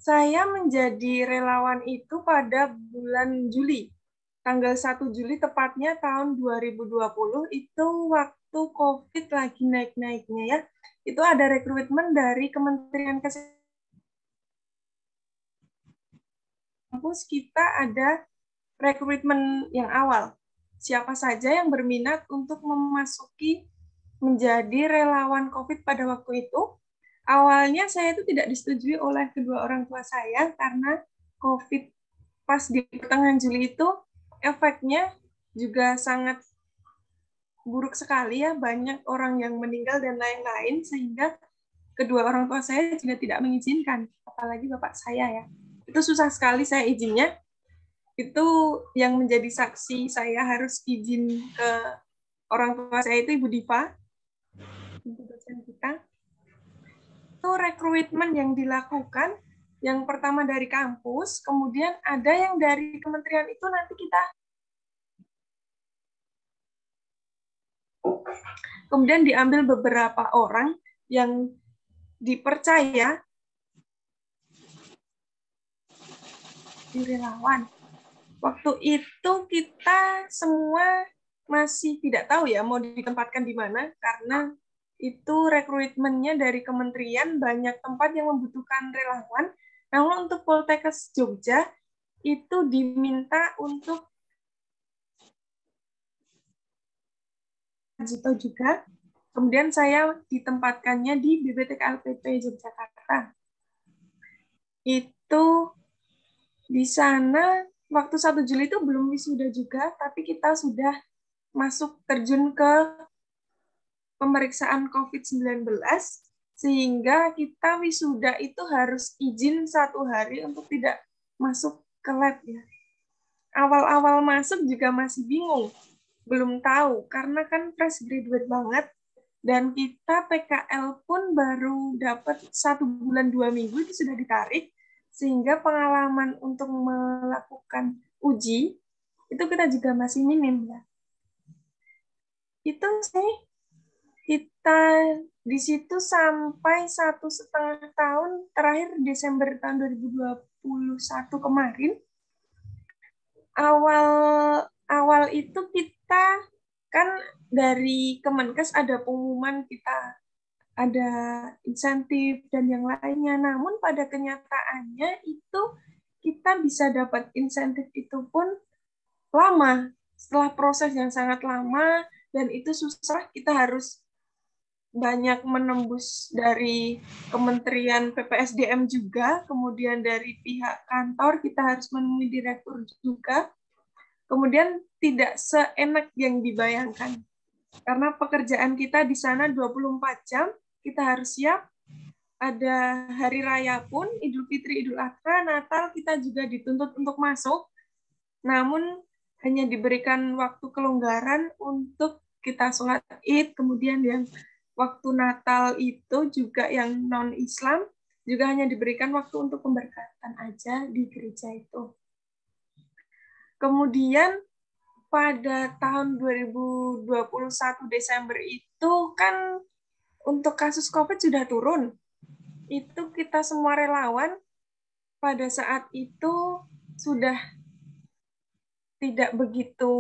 Saya menjadi relawan itu pada bulan Juli. Tanggal 1 Juli tepatnya tahun 2020, itu waktu COVID lagi naik-naiknya ya. Itu ada rekrutmen dari Kementerian Kesehatan. Kampus kita ada rekrutmen yang awal. Siapa saja yang berminat untuk memasuki menjadi relawan COVID pada waktu itu. Awalnya saya itu tidak disetujui oleh kedua orang tua saya karena COVID pas di pertengahan Juli itu efeknya juga sangat buruk sekali ya, banyak orang yang meninggal dan lain-lain, sehingga kedua orang tua saya juga tidak mengizinkan, apalagi bapak saya ya. Itu susah sekali saya izinnya. Itu yang menjadi saksi saya harus izin ke orang tua saya itu Ibu Diva, ibu dosen kita. Itu rekrutmen yang dilakukan, yang pertama dari kampus, kemudian ada yang dari kementerian itu nanti kita kemudian diambil beberapa orang yang dipercaya di relawan. Waktu itu kita semua masih tidak tahu ya mau ditempatkan di mana, karena itu rekrutmennya dari kementerian, banyak tempat yang membutuhkan relawan. Namun untuk Poltekkes Jogja itu diminta untuk Jito juga. Kemudian saya ditempatkannya di BPTK LPP Yogyakarta. Itu Di sana waktu 1 Juli itu belum wisuda juga, tapi kita sudah masuk terjun ke pemeriksaan COVID-19, sehingga kita wisuda itu harus izin 1 hari untuk tidak masuk ke lab ya. Awal-awal masuk juga masih bingung, belum tahu, karena kan fresh graduate banget, dan kita PKL pun baru dapat 1 bulan 2 minggu itu sudah ditarik, sehingga pengalaman untuk melakukan uji itu kita juga masih minim ya. Itu sih, kita di situ sampai 1,5 tahun, terakhir Desember tahun 2021 kemarin. Awal itu kita kan dari Kemenkes ada pengumuman kita ada insentif dan yang lainnya. Namun pada kenyataannya itu kita bisa dapat insentif itu pun lama. Setelah proses yang sangat lama dan itu susah, kita harus banyak menembus dari Kementerian PPSDM juga, kemudian dari pihak kantor kita harus menemui direktur juga. Kemudian tidak seenak yang dibayangkan. Karena pekerjaan kita di sana 24 jam, kita harus siap. Ada hari raya pun, Idul Fitri, Idul Adha, Natal, kita juga dituntut untuk masuk. Namun hanya diberikan waktu kelonggaran untuk kita sholat Id, kemudian yang waktu Natal itu juga yang non-Islam, juga hanya diberikan waktu untuk pemberkatan aja di gereja itu. Kemudian pada tahun 2021 Desember itu kan untuk kasus COVID sudah turun. Itu kita semua relawan pada saat itu sudah tidak begitu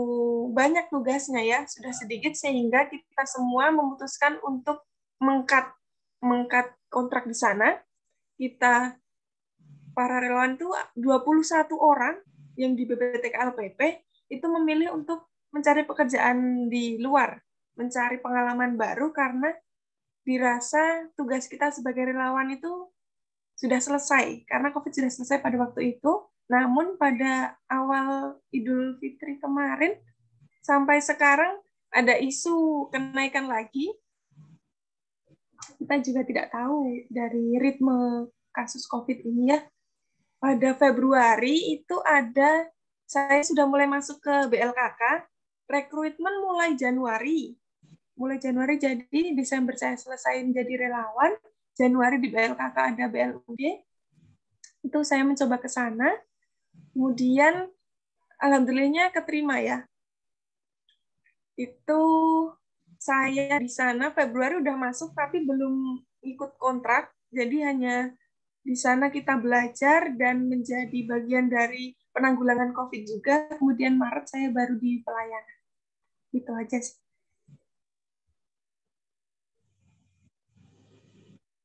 banyak tugasnya ya, sudah sedikit sehingga kita semua memutuskan untuk mengkat kontrak di sana. Kita para relawan itu 21 orang yang di BPTK-LPP itu memilih untuk mencari pekerjaan di luar, mencari pengalaman baru karena dirasa tugas kita sebagai relawan itu sudah selesai, karena COVID sudah selesai pada waktu itu. Namun pada awal Idul Fitri kemarin, sampai sekarang ada isu kenaikan lagi. Kita juga tidak tahu dari ritme kasus COVID ini ya. Pada Februari itu ada, saya sudah mulai masuk ke BLKK, rekrutmen mulai Januari. Mulai Januari, jadi Desember saya selesai menjadi relawan, Januari di BLKK ada BLUD, itu saya mencoba ke sana, kemudian alhamdulillahnya keterima ya. Itu saya di sana Februari udah masuk, tapi belum ikut kontrak, jadi hanya di sana kita belajar dan menjadi bagian dari penanggulangan COVID juga. Kemudian Maret saya baru di pelayanan. Gitu aja sih.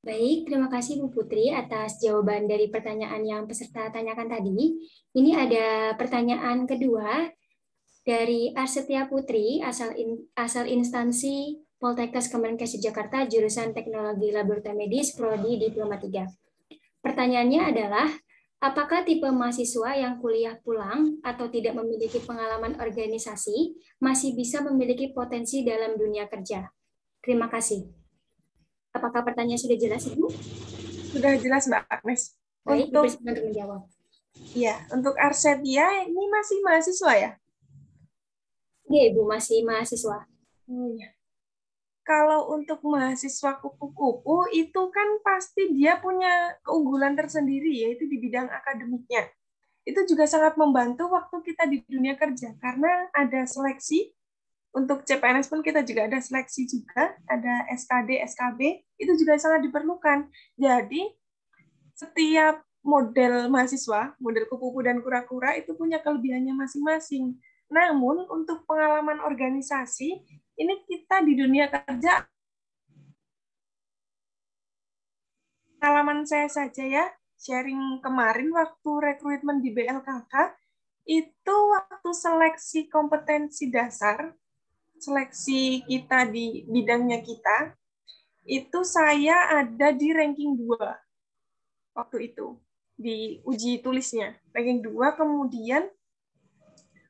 Baik, terima kasih Bu Putri atas jawaban dari pertanyaan yang peserta tanyakan tadi. Ini ada pertanyaan kedua dari Arsetia Putri, asal instansi Poltekkes Kemenkes Jakarta, jurusan Teknologi Laboratorium Medis, Prodi Diploma 3. Pertanyaannya adalah, apakah tipe mahasiswa yang kuliah pulang atau tidak memiliki pengalaman organisasi masih bisa memiliki potensi dalam dunia kerja? Terima kasih. Apakah pertanyaan sudah jelas, Ibu? Sudah jelas, Mbak Agnes. Baik, untuk menjawab. Ya, untuk Arsetia ini masih mahasiswa ya? Iya, Ibu, masih mahasiswa. Oh, ya. Kalau untuk mahasiswa kupu-kupu itu kan pasti dia punya keunggulan tersendiri, yaitu di bidang akademiknya. Itu juga sangat membantu waktu kita di dunia kerja, karena ada seleksi. Untuk CPNS pun kita juga ada seleksi juga, ada SKD, SKB, itu juga sangat diperlukan. Jadi, setiap model mahasiswa, model kupu-kupu dan kura-kura itu punya kelebihannya masing-masing. Namun, untuk pengalaman organisasi, ini kita di dunia kerja, pengalaman saya saja ya, sharing kemarin waktu rekrutmen di BLKK, itu waktu seleksi kompetensi dasar, seleksi kita di bidangnya kita, itu saya ada di ranking 2 waktu itu. di uji tulisnya. Ranking 2, kemudian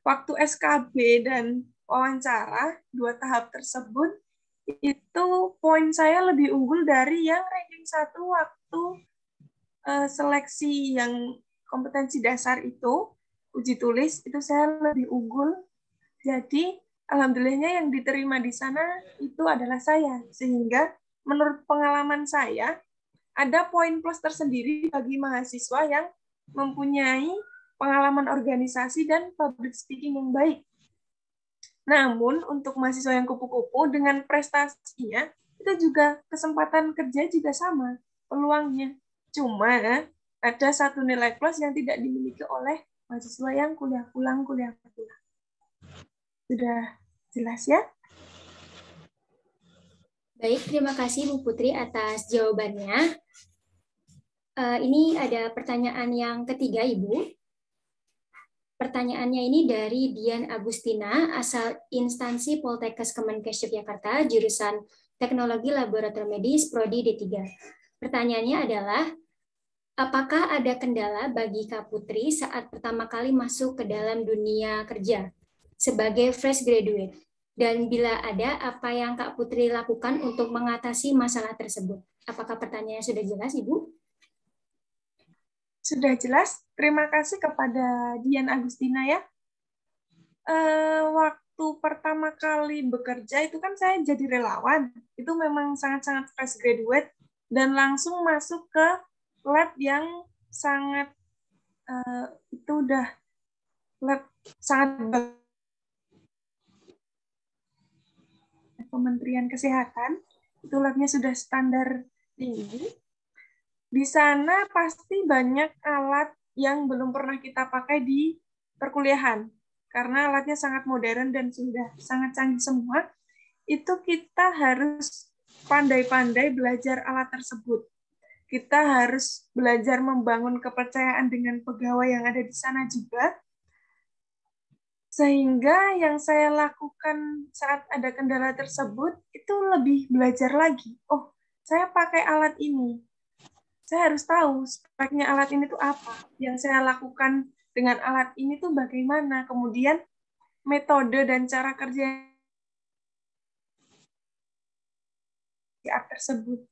waktu SKB dan wawancara, 2 tahap tersebut, itu poin saya lebih unggul dari yang ranking 1 waktu seleksi yang kompetensi dasar itu, uji tulis, itu saya lebih unggul. Jadi, alhamdulillahnya yang diterima di sana itu adalah saya. Sehingga menurut pengalaman saya, ada poin plus tersendiri bagi mahasiswa yang mempunyai pengalaman organisasi dan public speaking yang baik. Namun, untuk mahasiswa yang kupu-kupu, dengan prestasinya, itu juga kesempatan kerja juga sama, peluangnya. Cuma, ada satu nilai plus yang tidak dimiliki oleh mahasiswa yang kuliah pulang. Sudah jelas ya? Baik, terima kasih Bu Putri atas jawabannya. Ini ada pertanyaan yang ketiga, Ibu. Pertanyaannya ini dari Dian Agustina, asal instansi Poltekkes Kemenkes Yogyakarta, jurusan Teknologi Laboratorium Medis, Prodi D3. Pertanyaannya adalah, apakah ada kendala bagi Kak Putri saat pertama kali masuk ke dalam dunia kerja sebagai fresh graduate? Dan bila ada, apa yang Kak Putri lakukan untuk mengatasi masalah tersebut? Apakah pertanyaannya sudah jelas, Ibu? Sudah jelas. Terima kasih kepada Dian Agustina ya. Waktu pertama kali bekerja itu kan saya jadi relawan. Itu memang sangat-sangat fresh graduate dan langsung masuk ke lab yang sangat itu udah lab sangat Kementerian Kesehatan. Itu labnya sudah standar tinggi. Di sana pasti banyak alat yang belum pernah kita pakai di perkuliahan. Karena alatnya sangat modern dan sudah sangat canggih semua. Itu kita harus pandai-pandai belajar alat tersebut. Kita harus belajar membangun kepercayaan dengan pegawai yang ada di sana juga. Sehingga yang saya lakukan saat ada kendala tersebut, itu lebih belajar lagi. Oh, saya pakai alat ini. Saya harus tahu speknya alat ini tuh apa. Yang saya lakukan dengan alat ini tuh bagaimana. Kemudian metode dan cara kerja tersebut.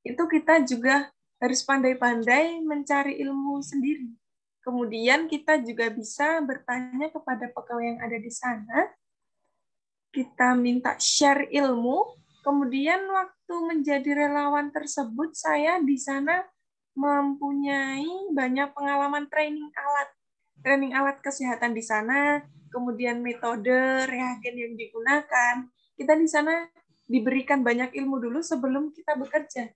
Itu kita juga harus pandai-pandai mencari ilmu sendiri. Kemudian kita juga bisa bertanya kepada pegawai yang ada di sana. Kita minta share ilmu. Kemudian waktu menjadi relawan tersebut, saya di sana mempunyai banyak pengalaman training alat kesehatan di sana, kemudian metode, reagen yang digunakan. Kita di sana diberikan banyak ilmu dulu sebelum kita bekerja.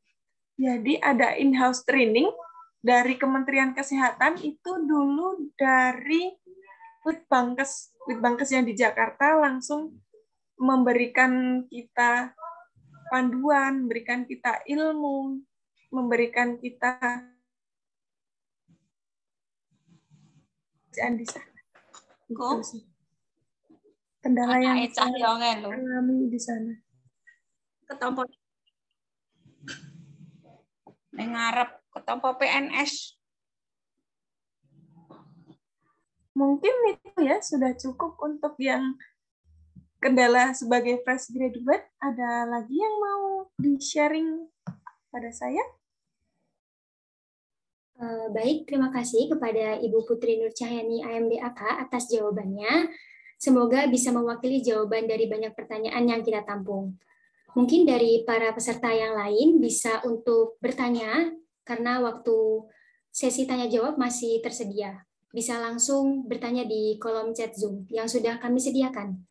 Jadi ada in-house training dari Kementerian Kesehatan, itu dulu dari Litbangkes yang di Jakarta langsung memberikan kita panduan, memberikan kita ilmu, memberikan kita di sana. Gitu sih. Kendala yang saya alami di sana. Ketompo ngarep ketompo PNS. Mungkin itu ya sudah cukup untuk yang kendala sebagai fresh graduate. Ada lagi yang mau di-sharing pada saya? Baik, terima kasih kepada Ibu Putri Nur Cahyani AMDAK atas jawabannya. Semoga bisa mewakili jawaban dari banyak pertanyaan yang kita tampung. Mungkin dari para peserta yang lain bisa untuk bertanya, karena waktu sesi tanya-jawab masih tersedia. Bisa langsung bertanya di kolom chat Zoom yang sudah kami sediakan.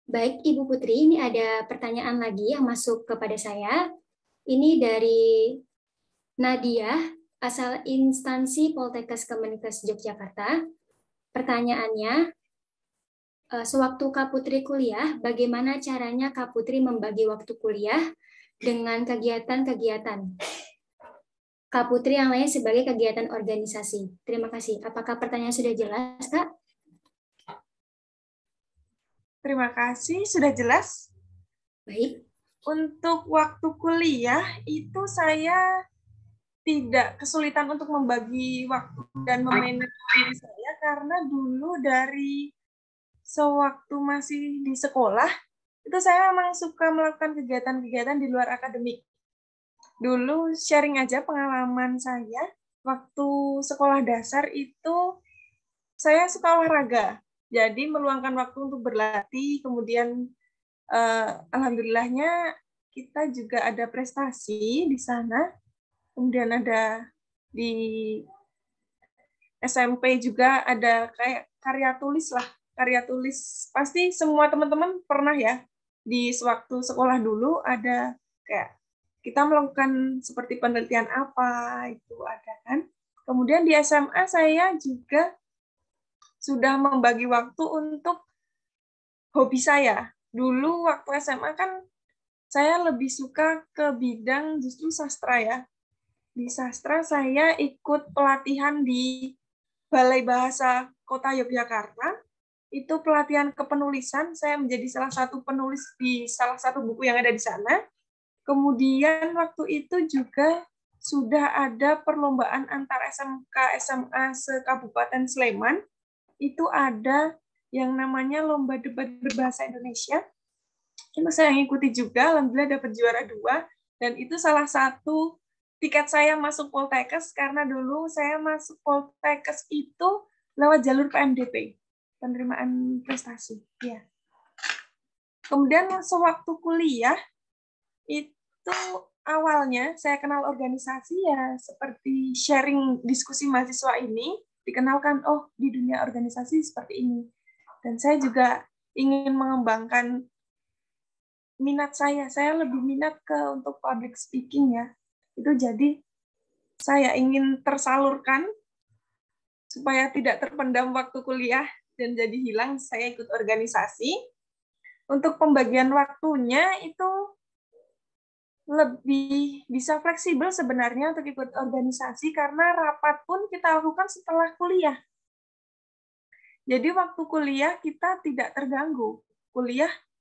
Baik, Ibu Putri, ini ada pertanyaan lagi yang masuk kepada saya. Ini dari Nadia, asal instansi Poltekkes Kemenkes Yogyakarta. Pertanyaannya, sewaktu Kak Putri kuliah, bagaimana caranya Kak Putri membagi waktu kuliah dengan kegiatan-kegiatan Kak Putri yang lain sebagai kegiatan organisasi? Terima kasih. Apakah pertanyaan sudah jelas, Kak? terima kasih. Sudah jelas? Baik. Untuk waktu kuliah itu saya tidak kesulitan untuk membagi waktu dan memanage diri saya karena dulu dari sewaktu masih di sekolah itu saya memang suka melakukan kegiatan-kegiatan di luar akademik. Dulu sharing aja pengalaman saya waktu sekolah dasar itu saya suka olahraga. Jadi meluangkan waktu untuk berlatih, kemudian alhamdulillahnya kita juga ada prestasi di sana. Kemudian ada di SMP juga ada kayak karya tulis lah. Karya tulis pasti semua teman-teman pernah ya di sewaktu sekolah dulu ada kayak kita melakukan seperti penelitian apa itu ada kan. Kemudian di SMA saya juga sudah membagi waktu untuk hobi saya. Dulu waktu SMA kan saya lebih suka ke bidang justru sastra ya. Di sastra saya ikut pelatihan di Balai Bahasa Kota Yogyakarta. Itu pelatihan kepenulisan, saya menjadi salah satu penulis di salah satu buku yang ada di sana. Kemudian waktu itu juga sudah ada perlombaan antar SMK SMA se-Kabupaten Sleman. Itu ada yang namanya Lomba Debat Berbahasa Indonesia. Itu saya ngikuti juga, alhamdulillah dapat juara 2. Dan itu salah satu tiket saya masuk Poltekkes karena dulu saya masuk Poltekkes itu lewat jalur PMDP, penerimaan prestasi. Ya. Kemudian sewaktu kuliah itu awalnya saya kenal organisasi ya seperti sharing diskusi mahasiswa ini, dikenalkan oh di dunia organisasi seperti ini. Dan saya juga ingin mengembangkan minat saya lebih minat ke untuk public speaking ya. Itu jadi saya ingin tersalurkan supaya tidak terpendam waktu kuliah dan jadi hilang, saya ikut organisasi. Untuk pembagian waktunya itu lebih bisa fleksibel sebenarnya untuk ikut organisasi karena rapat pun kita lakukan setelah kuliah. Jadi waktu kuliah kita tidak terganggu.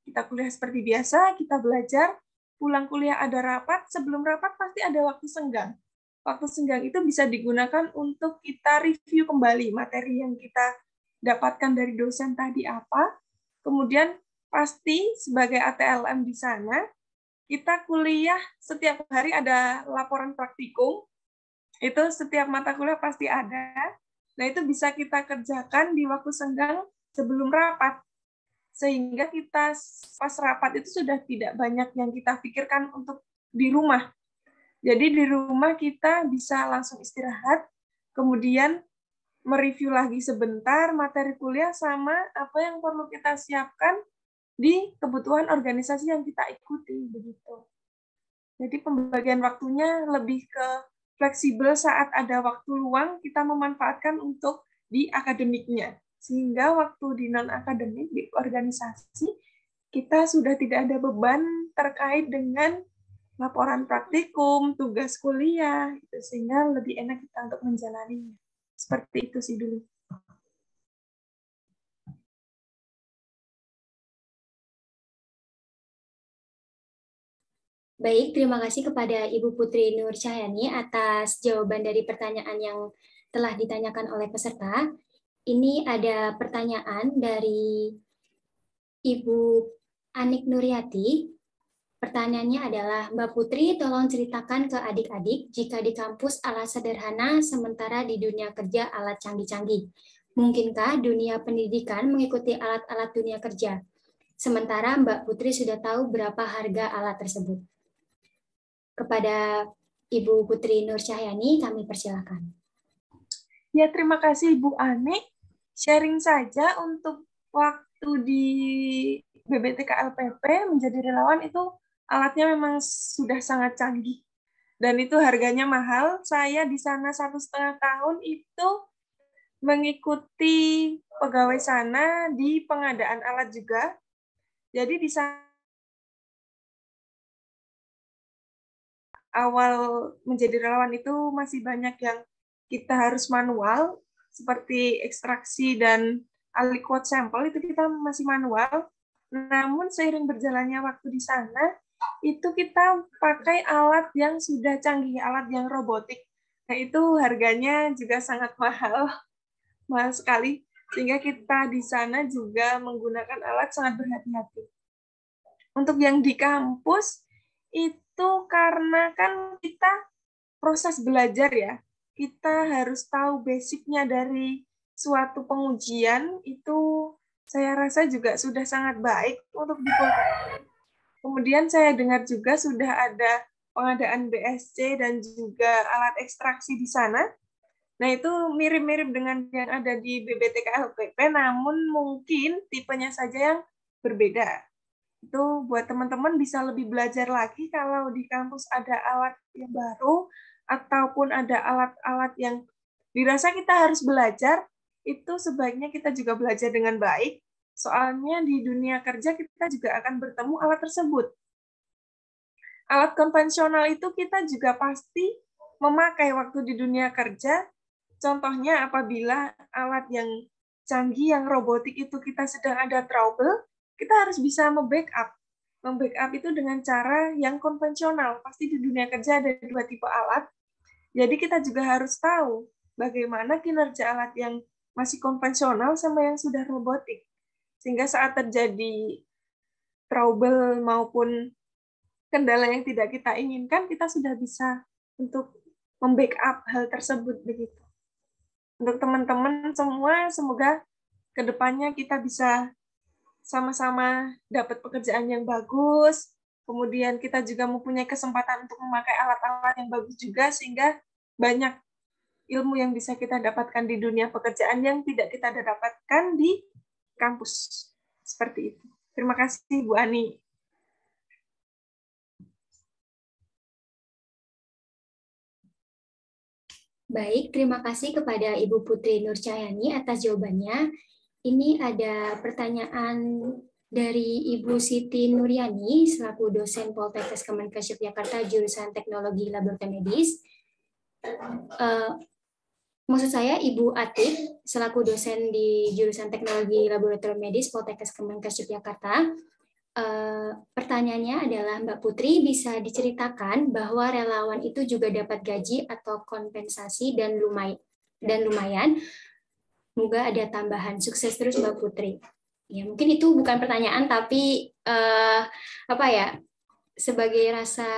Kita kuliah seperti biasa, kita belajar, pulang kuliah ada rapat, sebelum rapat pasti ada waktu senggang. Waktu senggang itu bisa digunakan untuk kita review kembali materi yang kita dapatkan dari dosen tadi apa. Kemudian pasti sebagai ATLM di sana, kita kuliah setiap hari ada laporan praktikum, itu setiap mata kuliah pasti ada. Nah itu bisa kita kerjakan di waktu senggang sebelum rapat. Sehingga kita pas rapat itu sudah tidak banyak yang kita pikirkan untuk di rumah. Jadi di rumah kita bisa langsung istirahat, kemudian mereview lagi sebentar materi kuliah sama apa yang perlu kita siapkan di kebutuhan organisasi yang kita ikuti begitu. Jadi pembagian waktunya lebih ke fleksibel saat ada waktu luang kita memanfaatkan untuk di akademiknya. Sehingga waktu di non-akademik, di organisasi, kita sudah tidak ada beban terkait dengan laporan praktikum, tugas kuliah, gitu, sehingga lebih enak kita untuk menjalaninya. Seperti itu sih dulu. Baik, terima kasih kepada Ibu Putri Nur Cahyani atas jawaban dari pertanyaan yang telah ditanyakan oleh peserta. Ini ada pertanyaan dari Ibu Anik Nuryati. Pertanyaannya adalah, Mbak Putri tolong ceritakan ke adik-adik jika di kampus alat sederhana sementara di dunia kerja alat canggih-canggih. Mungkinkah dunia pendidikan mengikuti alat-alat dunia kerja? Sementara Mbak Putri sudah tahu berapa harga alat tersebut. Kepada Ibu Putri Nur Cahyani, kami persilakan. Ya, terima kasih Ibu Anik. Sharing saja untuk waktu di BBTK LPP menjadi relawan itu alatnya memang sudah sangat canggih. Dan itu harganya mahal. Saya di sana 1,5 tahun itu mengikuti pegawai sana di pengadaan alat juga. Jadi di sana awal menjadi relawan itu masih banyak yang kita harus manual, seperti ekstraksi dan aliquot sampel itu kita masih manual. Namun seiring berjalannya waktu di sana, itu kita pakai alat yang sudah canggih, alat yang robotik. Nah, itu harganya juga sangat mahal, mahal sekali. Sehingga kita di sana juga menggunakan alat sangat berhati-hati. Untuk yang di kampus, itu karena kan kita proses belajar ya, kita harus tahu basicnya dari suatu pengujian, itu saya rasa juga sudah sangat baik untuk di Poltek. Kemudian saya dengar juga sudah ada pengadaan BSC dan juga alat ekstraksi di sana. Nah, itu mirip-mirip dengan yang ada di BBTK-LPP, namun mungkin tipenya saja yang berbeda. Itu buat teman-teman bisa lebih belajar lagi kalau di kampus ada alat yang baru, ataupun ada alat-alat yang dirasa kita harus belajar, itu sebaiknya kita juga belajar dengan baik, soalnya di dunia kerja kita juga akan bertemu alat tersebut. Alat konvensional itu kita juga pasti memakai waktu di dunia kerja, contohnya apabila alat yang canggih, yang robotik itu kita sedang ada trouble, kita harus bisa membackup. Membackup itu dengan cara yang konvensional. Pasti di dunia kerja ada 2 tipe alat, jadi kita juga harus tahu bagaimana kinerja alat yang masih konvensional sama yang sudah robotik. Sehingga saat terjadi trouble maupun kendala yang tidak kita inginkan, kita sudah bisa untuk membackup hal tersebut begitu. Untuk teman-teman semua, semoga kedepannya kita bisa sama-sama dapat pekerjaan yang bagus, kemudian kita juga mempunyai kesempatan untuk memakai alat-alat yang bagus juga, sehingga banyak ilmu yang bisa kita dapatkan di dunia pekerjaan yang tidak kita dapatkan di kampus. Seperti itu. Terima kasih, Bu Ani. Baik, terima kasih kepada Ibu Putri Nurcahyani atas jawabannya. Ini ada pertanyaan dari Ibu Siti Nuryani selaku dosen Poltekkes Kemenkes Yogyakarta jurusan Teknologi Laboratorium Medis. Maksud saya Ibu Atik selaku dosen di jurusan Teknologi Laboratorium Medis Poltekkes Kemenkes Yogyakarta. Pertanyaannya adalah, Mbak Putri bisa diceritakan bahwa relawan itu juga dapat gaji atau kompensasi dan lumayan. Semoga ada tambahan. Sukses terus Mbak Putri. Ya, mungkin itu bukan pertanyaan, tapi sebagai rasa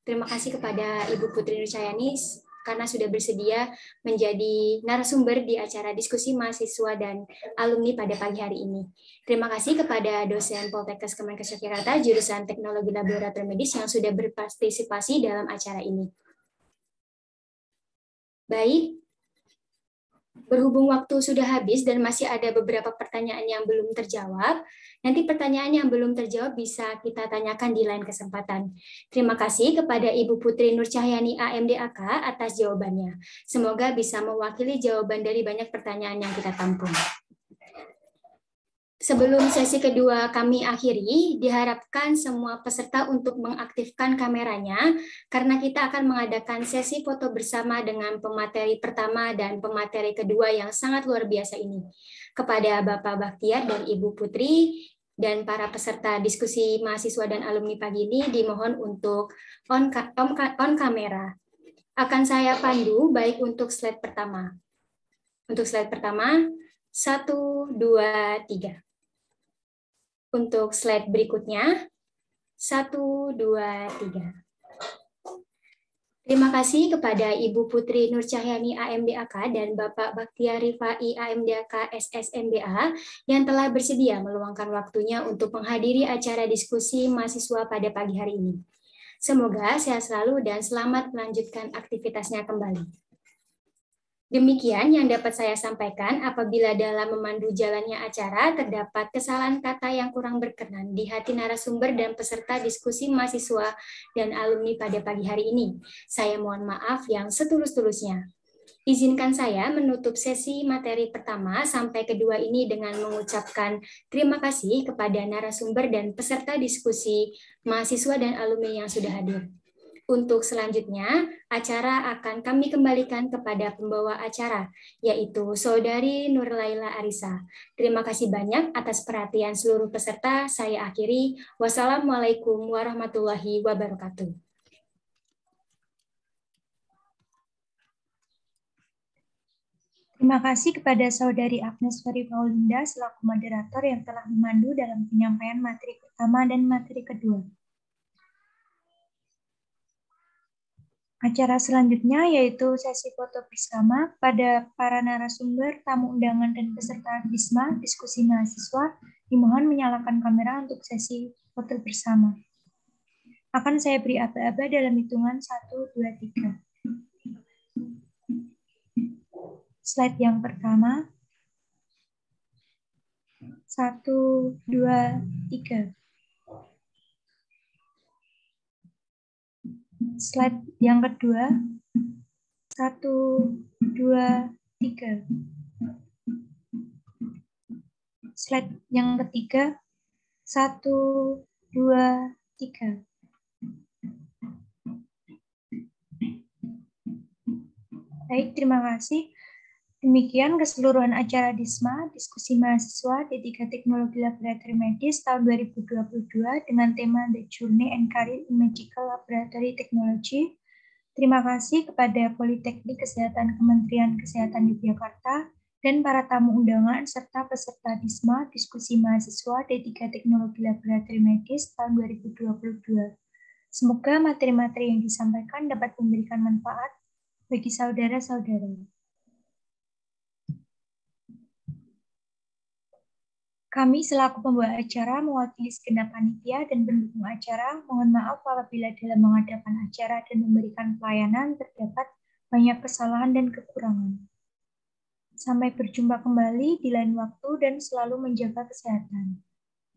terima kasih kepada Ibu Putri Nurcahyani karena sudah bersedia menjadi narasumber di acara diskusi mahasiswa dan alumni pada pagi hari ini. Terima kasih kepada dosen Poltekkes Kemenkes Yogyakarta jurusan Teknologi Laboratorium Medis yang sudah berpartisipasi dalam acara ini. Baik, berhubung waktu sudah habis dan masih ada beberapa pertanyaan yang belum terjawab, nanti pertanyaan yang belum terjawab bisa kita tanyakan di lain kesempatan. Terima kasih kepada Ibu Putri Nurcahyani AMDAK atas jawabannya. Semoga bisa mewakili jawaban dari banyak pertanyaan yang kita tampung. Sebelum sesi kedua kami akhiri, diharapkan semua peserta untuk mengaktifkan kameranya karena kita akan mengadakan sesi foto bersama dengan pemateri pertama dan pemateri kedua yang sangat luar biasa ini. Kepada Bapak Baktiar dan Ibu Putri dan para peserta diskusi mahasiswa dan alumni pagi ini dimohon untuk on kamera. Akan saya pandu baik untuk slide pertama. Untuk slide pertama, 1, 2, 3. Untuk slide berikutnya, 1, 2, 3. Terima kasih kepada Ibu Putri Nurcahyani AMDAK dan Bapak Baktiar Rifai AMDAK SSMBA yang telah bersedia meluangkan waktunya untuk menghadiri acara diskusi mahasiswa pada pagi hari ini. Semoga sehat selalu dan selamat melanjutkan aktivitasnya kembali. Demikian yang dapat saya sampaikan. Apabila dalam memandu jalannya acara terdapat kesalahan kata yang kurang berkenan di hati narasumber dan peserta diskusi mahasiswa dan alumni pada pagi hari ini, saya mohon maaf yang setulus-tulusnya. Izinkan saya menutup sesi materi pertama sampai kedua ini dengan mengucapkan terima kasih kepada narasumber dan peserta diskusi mahasiswa dan alumni yang sudah hadir. Untuk selanjutnya, acara akan kami kembalikan kepada pembawa acara, yaitu Saudari Nurlaila Arisa. Terima kasih banyak atas perhatian seluruh peserta. Saya akhiri. Wassalamualaikum warahmatullahi wabarakatuh. Terima kasih kepada Saudari Agnes Ferry Paulinda selaku moderator yang telah memandu dalam penyampaian materi pertama dan materi kedua. Acara selanjutnya yaitu sesi foto bersama pada para narasumber, tamu undangan, dan peserta BISMA, diskusi mahasiswa, dimohon menyalakan kamera untuk sesi foto bersama. Akan saya beri aba-aba dalam hitungan 1, 2, 3. Slide yang pertama. 1, 2, 3. Slide yang kedua. 1, 2, 3. Slide yang ketiga. 1, 2, 3. Baik, terima kasih. Demikian keseluruhan acara DISMA, diskusi mahasiswa D3 Teknologi Laboratori Medis tahun 2022 dengan tema The Journey and Career in Medical Laboratory Technology. Terima kasih kepada Politeknik Kesehatan Kementerian Kesehatan Yogyakarta dan para tamu undangan serta peserta DISMA, diskusi mahasiswa D3 Teknologi Laboratori Medis tahun 2022. Semoga materi-materi yang disampaikan dapat memberikan manfaat bagi saudara-saudara. Kami selaku pembawa acara mewakili segenap panitia dan pendukung acara, mohon maaf apabila dalam mengadakan acara dan memberikan pelayanan terdapat banyak kesalahan dan kekurangan. Sampai berjumpa kembali di lain waktu dan selalu menjaga kesehatan.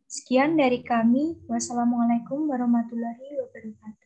Sekian dari kami. Wassalamualaikum warahmatullahi wabarakatuh.